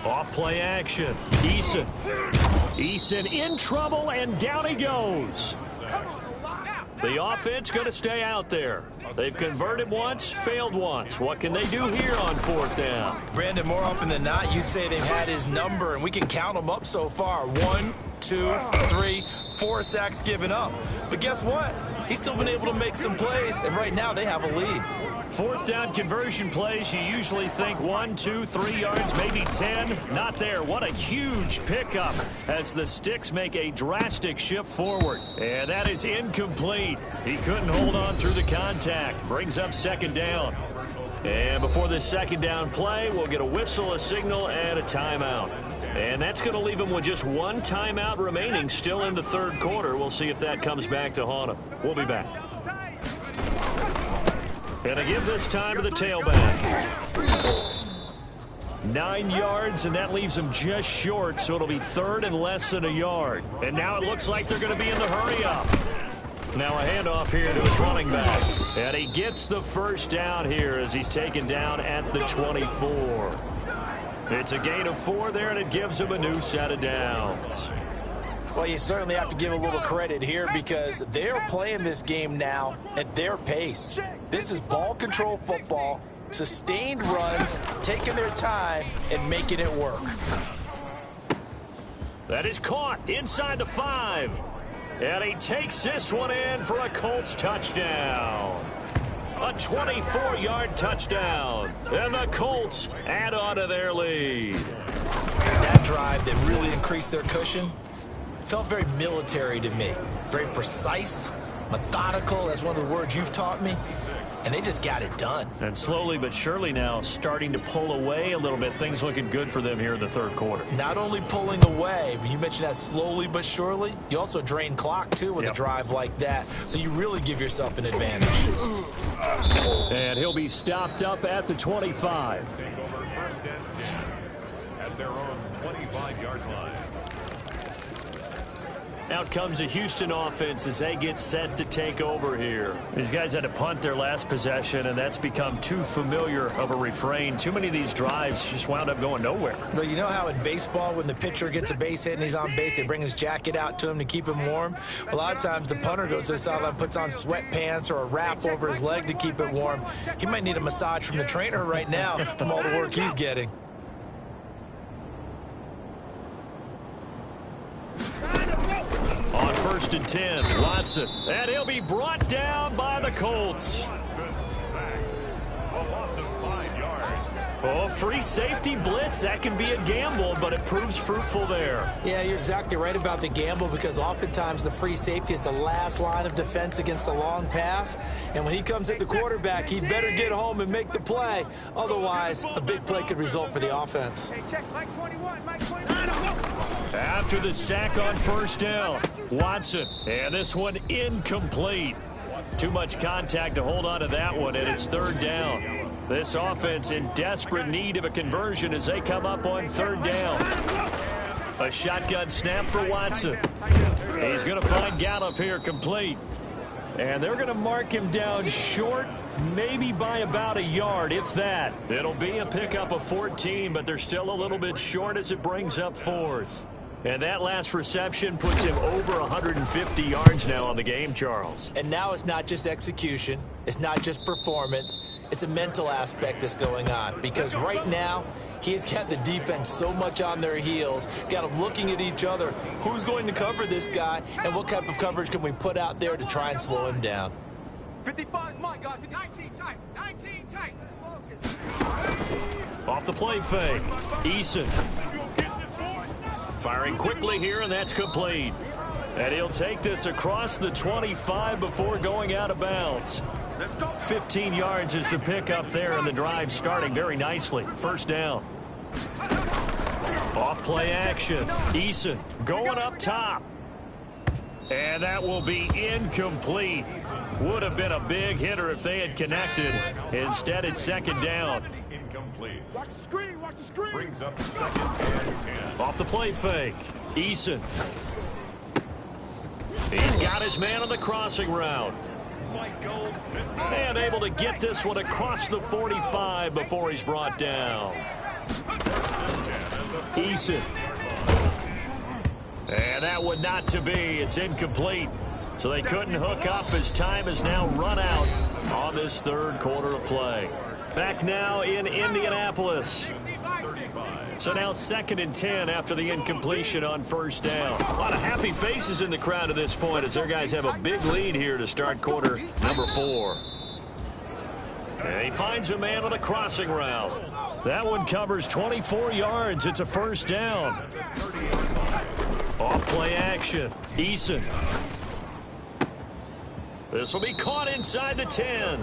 Off play action. Eason. Eason in trouble, and down he goes. The offense going to stay out there. They've converted once, failed once. What can they do here on 4th down? Brandon, more often than not, you'd say they've had his number, and we can count them up so far. 1, 2, 3, 4 sacks given up. But guess what? He's still been able to make some plays, and right now they have a lead. 4th down conversion plays, you usually think 1, 2, 3 yards, maybe 10. Not there. What a huge pickup as the Sticks make a drastic shift forward. And that is incomplete. He couldn't hold on through the contact. Brings up 2nd down. And before this 2nd down play, we'll get a whistle, a signal, and a timeout. And that's going to leave him with just 1 timeout remaining still in the 3rd quarter. We'll see if that comes back to haunt him. We'll be back. And I give this time to the tailback. 9 yards, and that leaves him just short, so it'll be 3rd and less than a yard. And now it looks like they're going to be in the hurry-up. Now a handoff here to his running back. And he gets the 1st down here as he's taken down at the 24. It's a gain of 4 there, and it gives him a new set of downs. Well, you certainly have to give a little credit here because they're playing this game now at their pace. This is ball control football, sustained runs, taking their time, and making it work. That is caught inside the 5. And he takes this one in for a Colts touchdown. A 24-yard touchdown. And the Colts add on to their lead. That drive that really increased their cushion felt very military to me. Very precise, methodical. That's one of the words you've taught me. And they just got it done. And slowly but surely now starting to pull away a little bit. Things looking good for them here in the 3rd quarter. Not only pulling away, but you mentioned that slowly but surely. You also drain clock, too, with a drive like that. So you really give yourself an advantage. And he'll be stopped up at the 25. Take over 1st and 10 at their own 25-yard line. Out comes the Houston offense as they get set to take over here. These guys had to punt their last possession, and that's become too familiar of a refrain. Too many of these drives just wound up going nowhere. Well, you know how in baseball, when the pitcher gets a base hit and he's on base, they bring his jacket out to him to keep him warm? A lot of times the punter goes to the sideline, puts on sweatpants or a wrap over his leg to keep it warm. He might need a massage from the trainer right now from all the work he's getting. On 1st and 10, Watson. And he'll be brought down by the Colts. A loss of 5 yards. Oh, free safety blitz. That can be a gamble, but it proves fruitful there. Yeah, you're exactly right about the gamble because oftentimes the free safety is the last line of defense against a long pass. And when he comes at the quarterback, he'd better get home and make the play. Otherwise, a big play could result for the offense. Hey, check, Mike 21, Mike 21. After the sack on first down, Watson. And this one incomplete. Too much contact to hold on to that one, and it's third down. This offense in desperate need of a conversion as they come up on third down. A shotgun snap for Watson. He's going to find Gallup here complete. And they're going to mark him down short, maybe by about a yard, if that. It'll be a pickup of 14, but they're still a little bit short as it brings up fourth. And that last reception puts him over 150 yards now on the game, Charles. And now it's not just execution. It's not just performance. It's a mental aspect that's going on. Because right now, he's got the defense so much on their heels, got them looking at each other. Who's going to cover this guy, and what type of coverage can we put out there to try and slow him down? 55 is mine, guys. 19 tight, 19 tight. Off the play fake, Eason. Firing quickly here, and that's complete. And he'll take this across the 25 before going out of bounds. 15 yards is the pickup there, and the drive starting very nicely. First down. Off play action. Eason going up top. And that will be incomplete. Would have been a big hitter if they had connected. Instead, it's second down. Incomplete. Watch the screen, watch the screen. Brings up second and 10. Off the play fake. Eason. He's got his man on the crossing route. And able to get this one across the 45 before he's brought down. Eason. And that one not to be. It's incomplete. So they couldn't hook up as time has now run out on this third quarter of play. Back now in Indianapolis. So now 2nd and 10 after the incompletion on first down. A lot of happy faces in the crowd at this point as their guys have a big lead here to start quarter number 4. And he finds a man on a crossing route. That one covers 24 yards. It's a first down. Off play action. Eason. This will be caught inside the 10.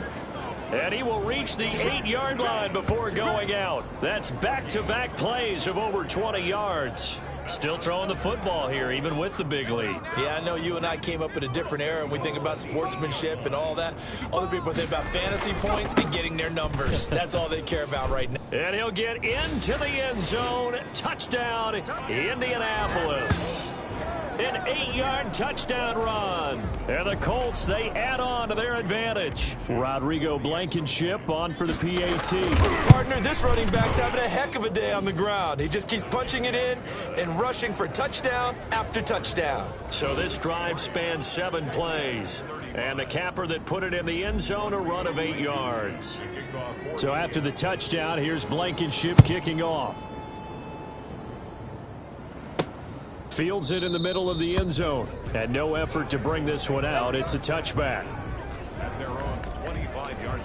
And he will reach the 8-yard line before going out. That's back-to-back plays of over 20 yards. Still throwing the football here, even with the big lead. Yeah, I know you and I came up in a different era, and we think about sportsmanship and all that. Other people think about fantasy points and getting their numbers. That's all they care about right now. And he'll get into the end zone. Touchdown, Indianapolis. An 8-yard touchdown run. And the Colts, they add on to their advantage. Rodrigo Blankenship on for the PAT. Partner, this running back's having a heck of a day on the ground. He just keeps punching it in and rushing for touchdown after touchdown. So this drive spans 7 plays. And the capper that put it in the end zone, a run of 8 yards. So after the touchdown, here's Blankenship kicking off. Fields it in the middle of the end zone. And no effort to bring this one out. It's a touchback.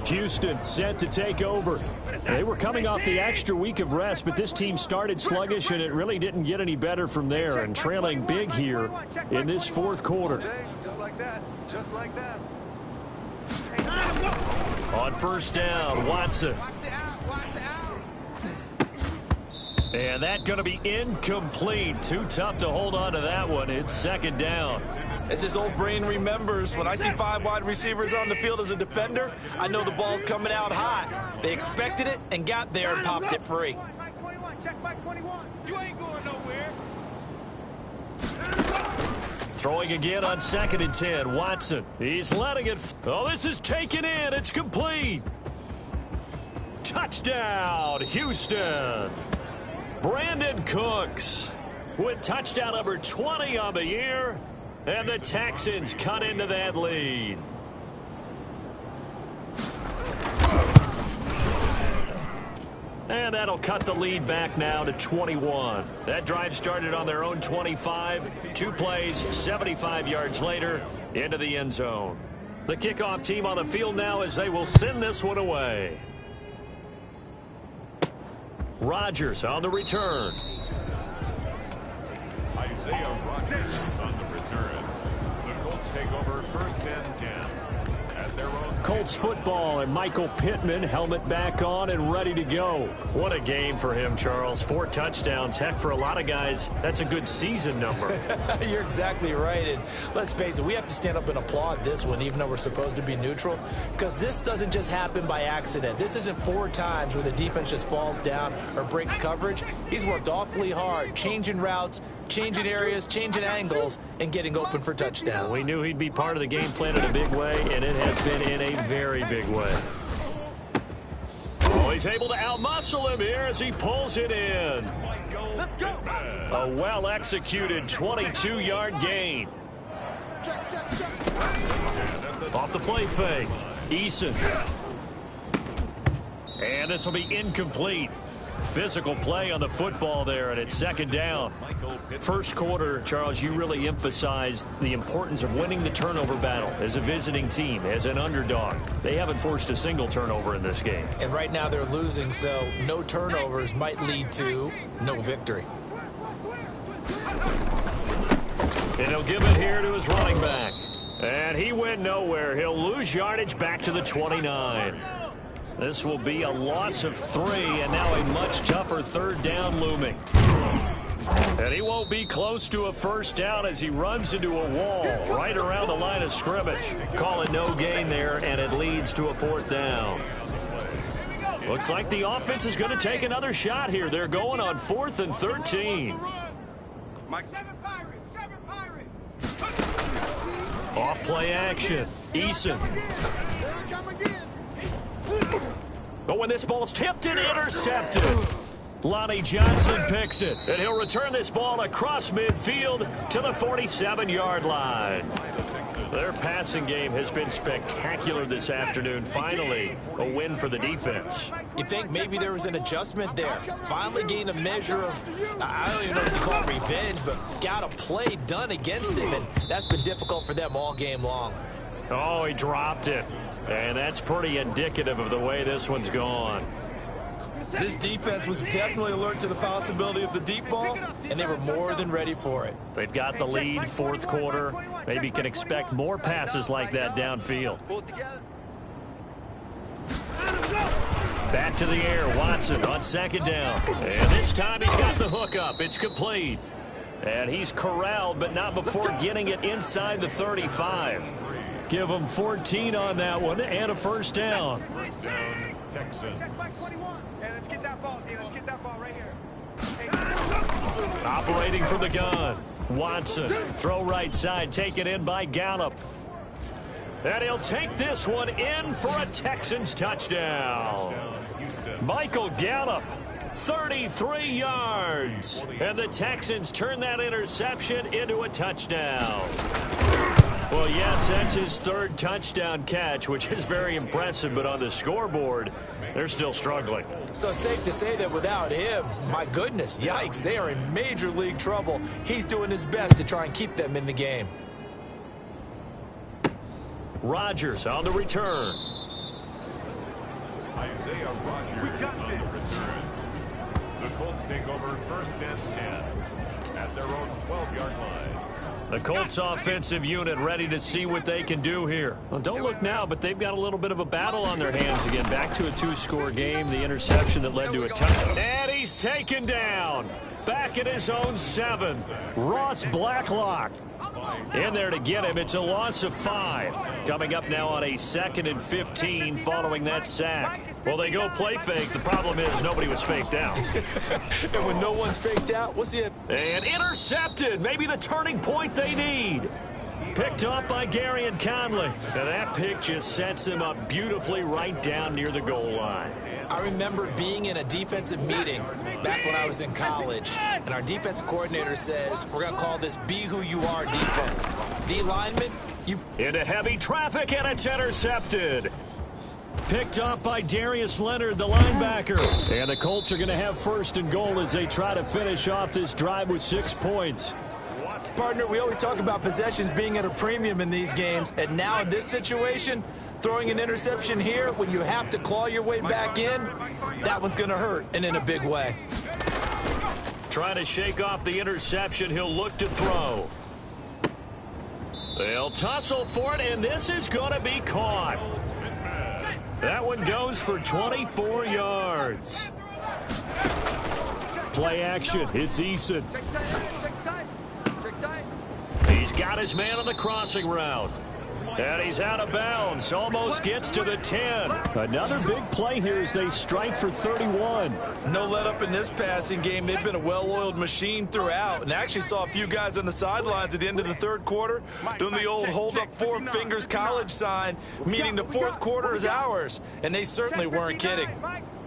Houston set to take over. They were coming off the extra week of rest, but this team started sluggish, and it really didn't get any better from there. And trailing big here in this fourth quarter. Just like that. Just like that. On first down, Watson. And that's going to be incomplete. Too tough to hold on to that one. It's second down. As his old brain remembers, when I see 5 wide receivers on the field as a defender, I know the ball's coming out hot. They expected it and got there and popped it free. Mike 21, check Mike 21. You ain't going nowhere. Throwing again on 2nd and 10. Watson. He's letting it. Oh, this is taken in. It's complete. Touchdown, Houston. Brandon Cooks with touchdown number 20 on the year. And the Texans cut into that lead. And that'll cut the lead back now to 21. That drive started on their own 25. 2 plays, 75 yards later, into the end zone. The kickoff team on the field now as they will send this one away. Rodgers on the return. Isaiah Rodgers on the return. The Colts take over 1st and 10 at their own. Colts football, and Michael Pittman, helmet back on and ready to go. What a game for him, Charles. 4 touchdowns. Heck, for a lot of guys, that's a good season number. You're exactly right. And let's face it, we have to stand up and applaud this one, even though we're supposed to be neutral, because this doesn't just happen by accident. This isn't 4 times where the defense just falls down or breaks coverage. He's worked awfully hard, changing routes, changing areas, changing angles, and getting open for touchdown. We knew he'd be part of the game plan in a big way, and it has been in a very big way. Oh, he's able to outmuscle him here as he pulls it in. Let's go. A well-executed 22-yard gain. Check, check, check. Off the play fake. Eason. And this will be incomplete. Physical play on the football there, and it's 2nd down. First quarter, Charles, you really emphasized the importance of winning the turnover battle as a visiting team, as an underdog. They haven't forced a single turnover in this game. And right now they're losing, so no turnovers might lead to no victory. And he'll give it here to his running back. And he went nowhere. He'll lose yardage back to the 29. This will be a loss of 3, and now a much tougher 3rd down looming. And he won't be close to a 1st down as he runs into a wall right around the line of scrimmage. Call it no gain there, and it leads to a 4th down. Looks like the offense is going to take another shot here. They're going on 4th and 13. Off play action. Eason. But when this ball's tipped and intercepted, Lonnie Johnson picks it, and he'll return this ball across midfield to the 47-yard line. Their passing game has been spectacular this afternoon. Finally, a win for the defense. You think maybe there was an adjustment there. Finally gained a measure of, I don't even know what to call it, revenge, but got a play done against him, and that's been difficult for them all game long. Oh, he dropped it. And that's pretty indicative of the way this one's gone. This defense was definitely alert to the possibility of the deep ball, and they were more than ready for it. They've got the lead, 4th quarter. Maybe can expect more passes like that downfield. Back to the air, Watson on 2nd down. And this time he's got the hook up. It's complete. And he's corralled, but not before getting it inside the 35. Give him 14 on that one and a 1st down. First down, Texans. Hey, let's get that ball, D. Let's get that ball right here. Operating from the gun. Watson, throw right side, taken in by Gallup. And he'll take this one in for a Texans touchdown. Michael Gallup, 33 yards. And the Texans turn that interception into a touchdown. Well, yes, that's his 3rd touchdown catch, which is very impressive, but on the scoreboard, they're still struggling. So safe to say that without him, my goodness, yikes, they are in major league trouble. He's doing his best to try and keep them in the game. Rodgers on the return. Isaiah Rodgers on the return. The Colts take over 1st and 10 at their own 12-yard line. The Colts offensive unit ready to see what they can do here. Well, don't look now, but they've got a little bit of a battle on their hands again. Back to a 2-score game, the interception that led to a touchdown. And he's taken down. Back at his own 7. Ross Blacklock in there to get him. It's a loss of 5. Coming up now on a 2nd and 15 following that sack. Well, they go play fake. The problem is nobody was faked out. And when no one's faked out, what's it? And intercepted. Maybe the turning point they need. Picked up by Garyon Conley. And that pick just sets him up beautifully right down near the goal line. I remember being in a defensive meeting back when I was in college, and our defensive coordinator says, we're going to call this Be Who You Are defense. D lineman, you... Into heavy traffic, and it's intercepted. Picked up by Darius Leonard, the linebacker. And the Colts are going to have 1st and goal as they try to finish off this drive with 6 points. Partner, we always talk about possessions being at a premium in these games, and now in this situation, throwing an interception here when you have to claw your way back in, that one's going to hurt, and in a big way. Trying to shake off the interception, he'll look to throw. They'll tussle for it, and this is going to be caught. That one goes for 24 yards. Play action. It's Eason. He's got his man on the crossing route. And he's out of bounds. Almost gets to the 10. Another big play here as they strike for 31. No let up in this passing game. They've been a well-oiled machine throughout. And actually saw a few guys on the sidelines at the end of the third quarter doing the old hold up 4 fingers college sign, meaning the fourth quarter is ours. And they certainly weren't kidding.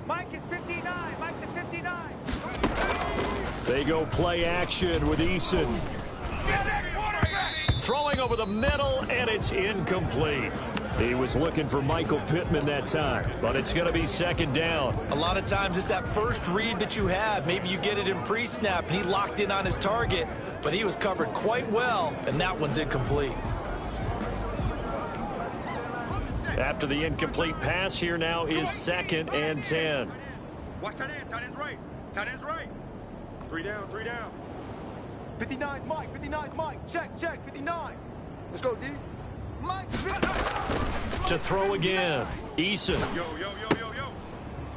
Mike is 59. Mike to 59. They go play action with Eason. Throwing over the middle, and it's incomplete. He was looking for Michael Pittman that time, but it's going to be second down. A lot of times it's that first read that you have. Maybe you get it in pre-snap, and he locked in on his target, but he was covered quite well, and that one's incomplete. After the incomplete pass, here now is 2nd and 10. Watch tight end. Tight end's right. Tight end's right. 3 down. 3 down. 59's Mike. 59's Mike. Check. 59. Let's go, D. Mike. To throw again. Eason. Yo.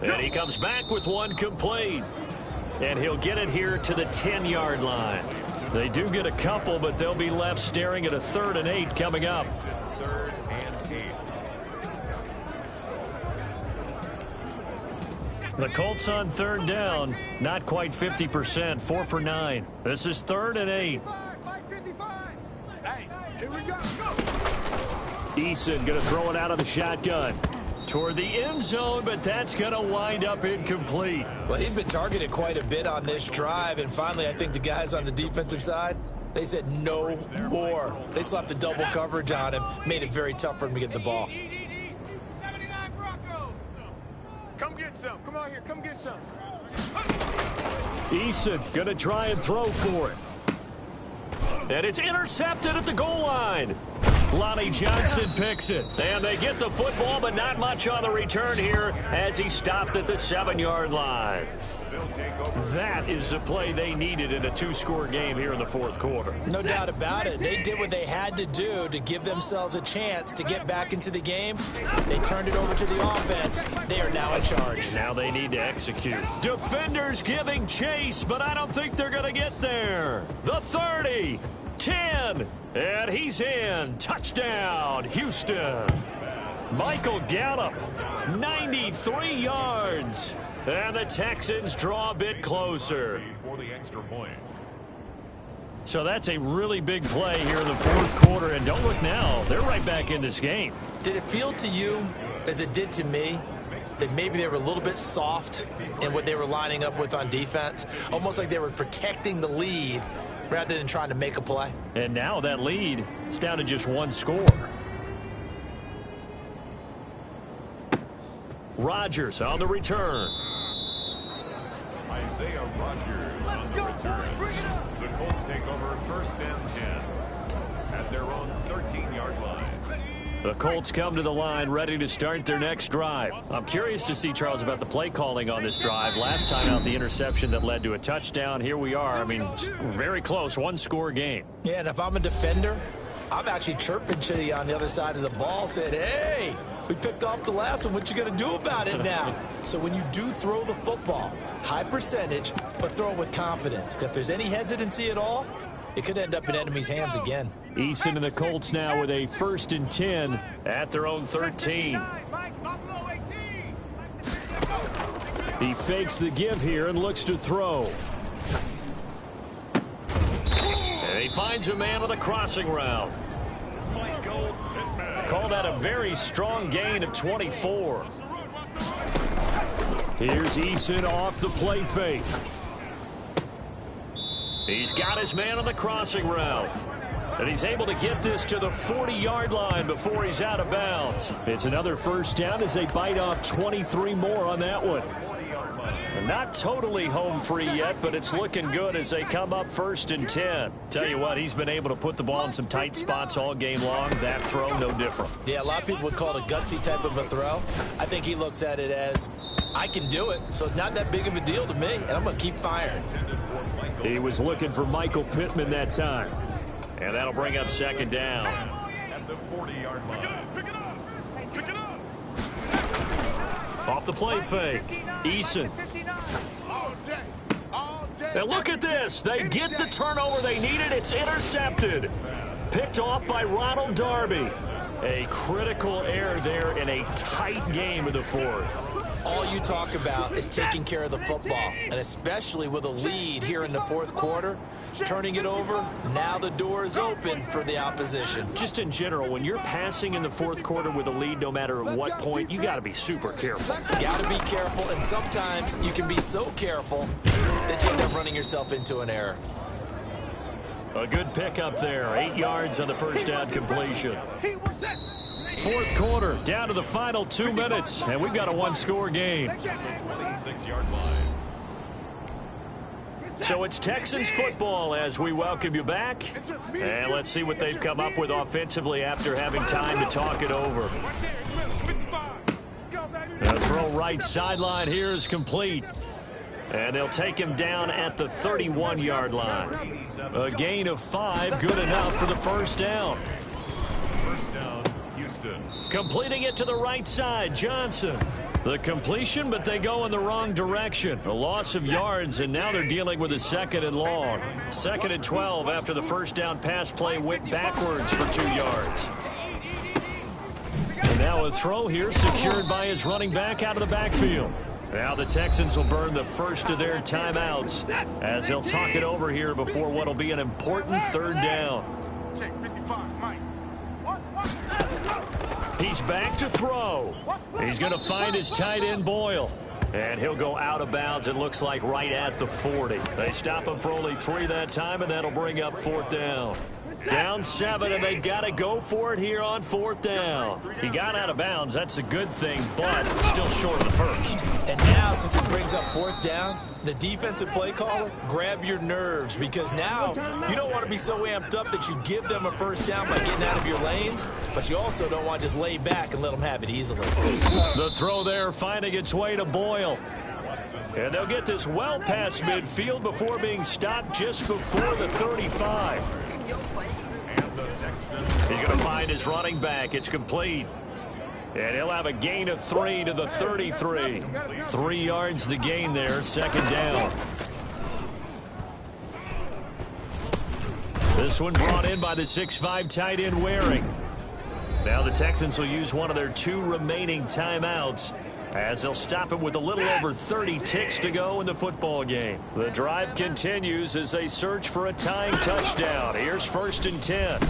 And he comes back with one complete. And he'll get it here to the 10-yard line. They do get a couple, but they'll be left staring at a 3rd and 8 coming up. 3rd and 8. The Colts on 3rd down, not quite 50%, 4 for 9. This is 3rd and 8. 55. Hey, here we go. Eason going to throw it out of the shotgun toward the end zone, but that's going to wind up incomplete. Well, he'd been targeted quite a bit on this drive, and finally I think the guys on the defensive side, they said no more. They slapped the double coverage on him, made it very tough for him to get the ball. 79 Broncos. Come get some. Come out here. Come get some. Eason going to try and throw for it. And it's intercepted at the goal line. Lonnie Johnson picks it. And they get the football, but not much on the return here as he stopped at the 7-yard line. That is the play they needed in a 2-score game here in the 4th quarter. No doubt about it. They did what they had to do to give themselves a chance to get back into the game. They turned it over to the offense. They are now in charge. Now they need to execute. Defenders giving chase, but I don't think they're going to get there. The 30, 10, and he's in. Touchdown, Houston. Michael Gallup, 93 yards. And the Texans draw a bit closer. For the extra point. So that's a really big play here in the 4th quarter. And don't look now, they're right back in this game. Did it feel to you, as it did to me, that maybe they were a little bit soft in what they were lining up with on defense? Almost like they were protecting the lead rather than trying to make a play. And now that lead is down to just 1 score. Rodgers on the return. Isaiah Rodgers on the return. The Colts take over 1st and 10 at their own 13-yard line. The Colts come to the line ready to start their next drive. I'm curious to see, Charles, about the play calling on this drive. Last time out, the interception that led to a touchdown. Here we are. I mean, very close, 1-score game. Yeah, and if I'm a defender, I'm actually chirping to you on the other side of the ball, said, hey, we picked off the last one. What you going to do about it now? So when you do throw the football, high percentage, but throw it with confidence. Because if there's any hesitancy at all, it could end up in enemy's hands again. Eason and the Colts now with a 1st and 10 at their own 13. He fakes the give here and looks to throw. And he finds a man on the crossing route. Called out a very strong gain of 24. Here's Eason off the play fake. He's got his man on the crossing route. And he's able to get this to the 40-yard line before he's out of bounds. It's another 1st down as they bite off 23 more on that one. Not totally home free yet, but it's looking good as they come up 1st and 10. Tell you what, he's been able to put the ball in some tight spots all game long. That throw, no different. Yeah, a lot of people would call it a gutsy type of a throw. I think he looks at it as, I can do it, so it's not that big of a deal to me, and I'm going to keep firing. He was looking for Michael Pittman that time. And that'll bring up 2nd down. At the 40-yard line. Pick it up! Pick it up! Off the play fake. Eason. All day. All day. And look at this. They get the turnover they needed. It's intercepted. Picked off by Ronald Darby. A critical error there in a tight game of the 4th. All you talk about is taking care of the football, and especially with a lead here in the 4th quarter, turning it over, now the door is open for the opposition. Just in general, when you're passing in the 4th quarter with a lead, no matter at what point, you got to be super careful. Got to be careful, and sometimes you can be so careful that you end up running yourself into an error. A good pickup there. 8 yards on the first down completion. 4th quarter, down to the final 2 minutes, and we've got a one-score game. 26-yard line. So it's Texans football as we welcome you back. And let's see what they've come up with offensively after having time to talk it over. The throw right sideline here is complete. And they'll take him down at the 31-yard line. A gain of 5, good enough for the first down. First down, Houston. Completing it to the right side, Johnson. The completion, but they go in the wrong direction. A loss of yards, and now they're dealing with a 2nd and long. 2nd and 12 after the first down pass play went backwards for 2 yards. And now a throw here secured by his running back out of the backfield. Now the Texans will burn the first of their timeouts as they'll talk it over here before what will be an important 3rd down. Check 55, Mike. He's back to throw. He's going to find his tight end, Boyle. And he'll go out of bounds, it looks like, right at the 40. They stop him for only 3 that time, and that'll bring up 4th down. Down 7, and they've got to go for it here on 4th down. He got out of bounds. That's a good thing, but still short of the first. And now, since this brings up 4th down, the defensive play caller, grab your nerves, because now you don't want to be so amped up that you give them a first down by getting out of your lanes, but you also don't want to just lay back and let them have it easily. The throw there finding its way to Boyle. And they'll get this well past midfield before being stopped just before the 35. He's going to find his running back. It's complete. And he'll have a gain of 3 to the 33. 3 yards the gain there, 2nd down. This one brought in by the 6'5" tight end Waring. Now the Texans will use one of their 2 remaining timeouts as they'll stop it with a little over 30 ticks to go in the football game. The drive continues as they search for a tying touchdown. Here's 1st and 10.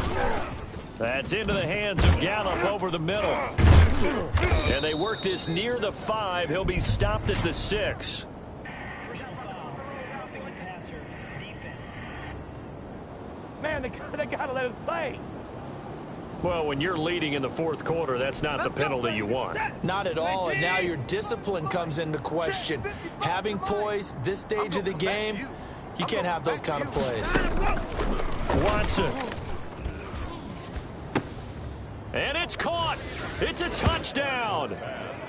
That's into the hands of Gallup over the middle. And they work this near the 5. He'll be stopped at the 6. Personal foul, roughing the passer, defense. Man, they got to let us play. Well, when you're leading in the 4th quarter, that's not the penalty you want. Not at all, and now your discipline comes into question. Having poise this stage of the game, you can't have those kind of plays. Watson. And it's caught. It's a touchdown.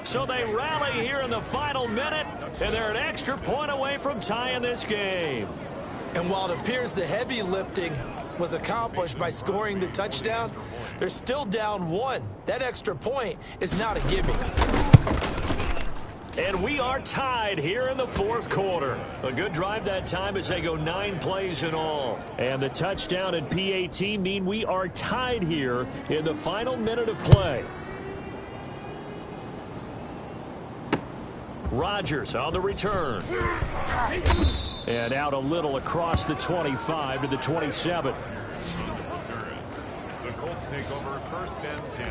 So they rally here in the final minute, and they're an extra point away from tying this game. And while it appears the heavy lifting was accomplished by scoring the touchdown, they're still down 1. That extra point is not a gimme. And we are tied here in the 4th quarter. A good drive that time as they go 9 plays in all. And the touchdown and PAT mean we are tied here in the final minute of play. Rodgers on the return. And out a little across the 25 to the 27. The Colts take over 1st and 10.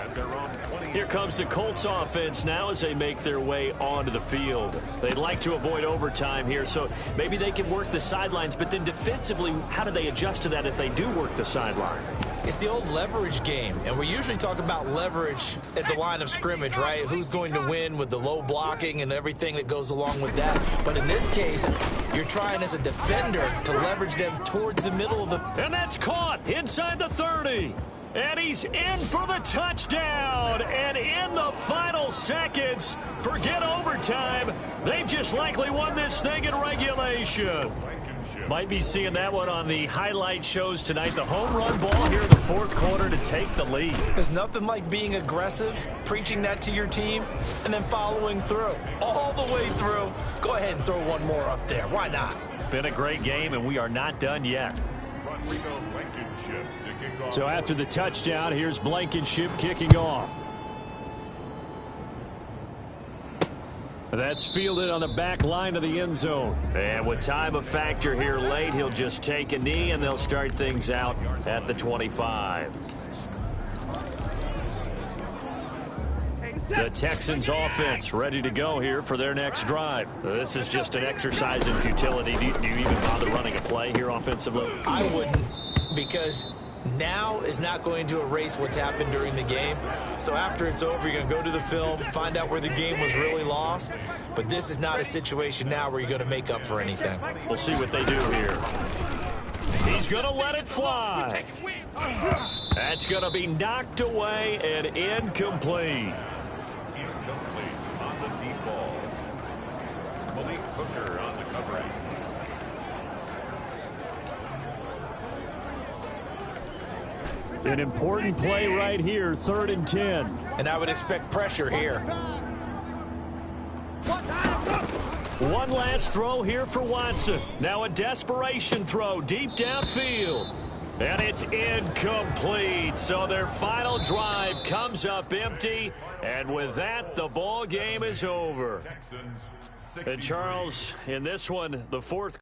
At their own 20. Here comes the Colts offense now as they make their way onto the field. They'd like to avoid overtime here, so maybe they can work the sidelines, but then defensively, how do they adjust to that if they do work the sideline? It's the old leverage game, and we usually talk about leverage at the line of scrimmage, right? Who's going to win with the low blocking and everything that goes along with that. But in this case, you're trying as a defender to leverage them towards the middle of the... And that's caught inside the 30. And he's in for the touchdown. And in the final seconds, forget overtime. They've just likely won this thing in regulation. Might be seeing that one on the highlight shows tonight. The home run ball here in the fourth quarter to take the lead. There's nothing like being aggressive, preaching that to your team, and then following through. All the way through. Go ahead and throw one more up there. Why not? Been a great game, and we are not done yet. So after the touchdown, here's Blankenship kicking off. That's fielded on the back line of the end zone. And with time a factor here late, he'll just take a knee, and they'll start things out at the 25. The Texans offense ready to go here for their next drive. This is just an exercise in futility. Do you even bother running a play here offensively? I wouldn't, because now is not going to erase what's happened during the game. So after it's over, you're going to go to the film, find out where the game was really lost. But this is not a situation now where you're going to make up for anything. We'll see what they do here. He's going to let it fly. That's going to be knocked away and incomplete. Incomplete on the deep ball. Malik Hooker on the coverage. An important play right here, 3rd and 10. And I would expect pressure here. One last throw here for Watson. Now a desperation throw deep downfield. And it's incomplete. So their final drive comes up empty. And with that, the ball game is over. And Charles, in this one, the fourth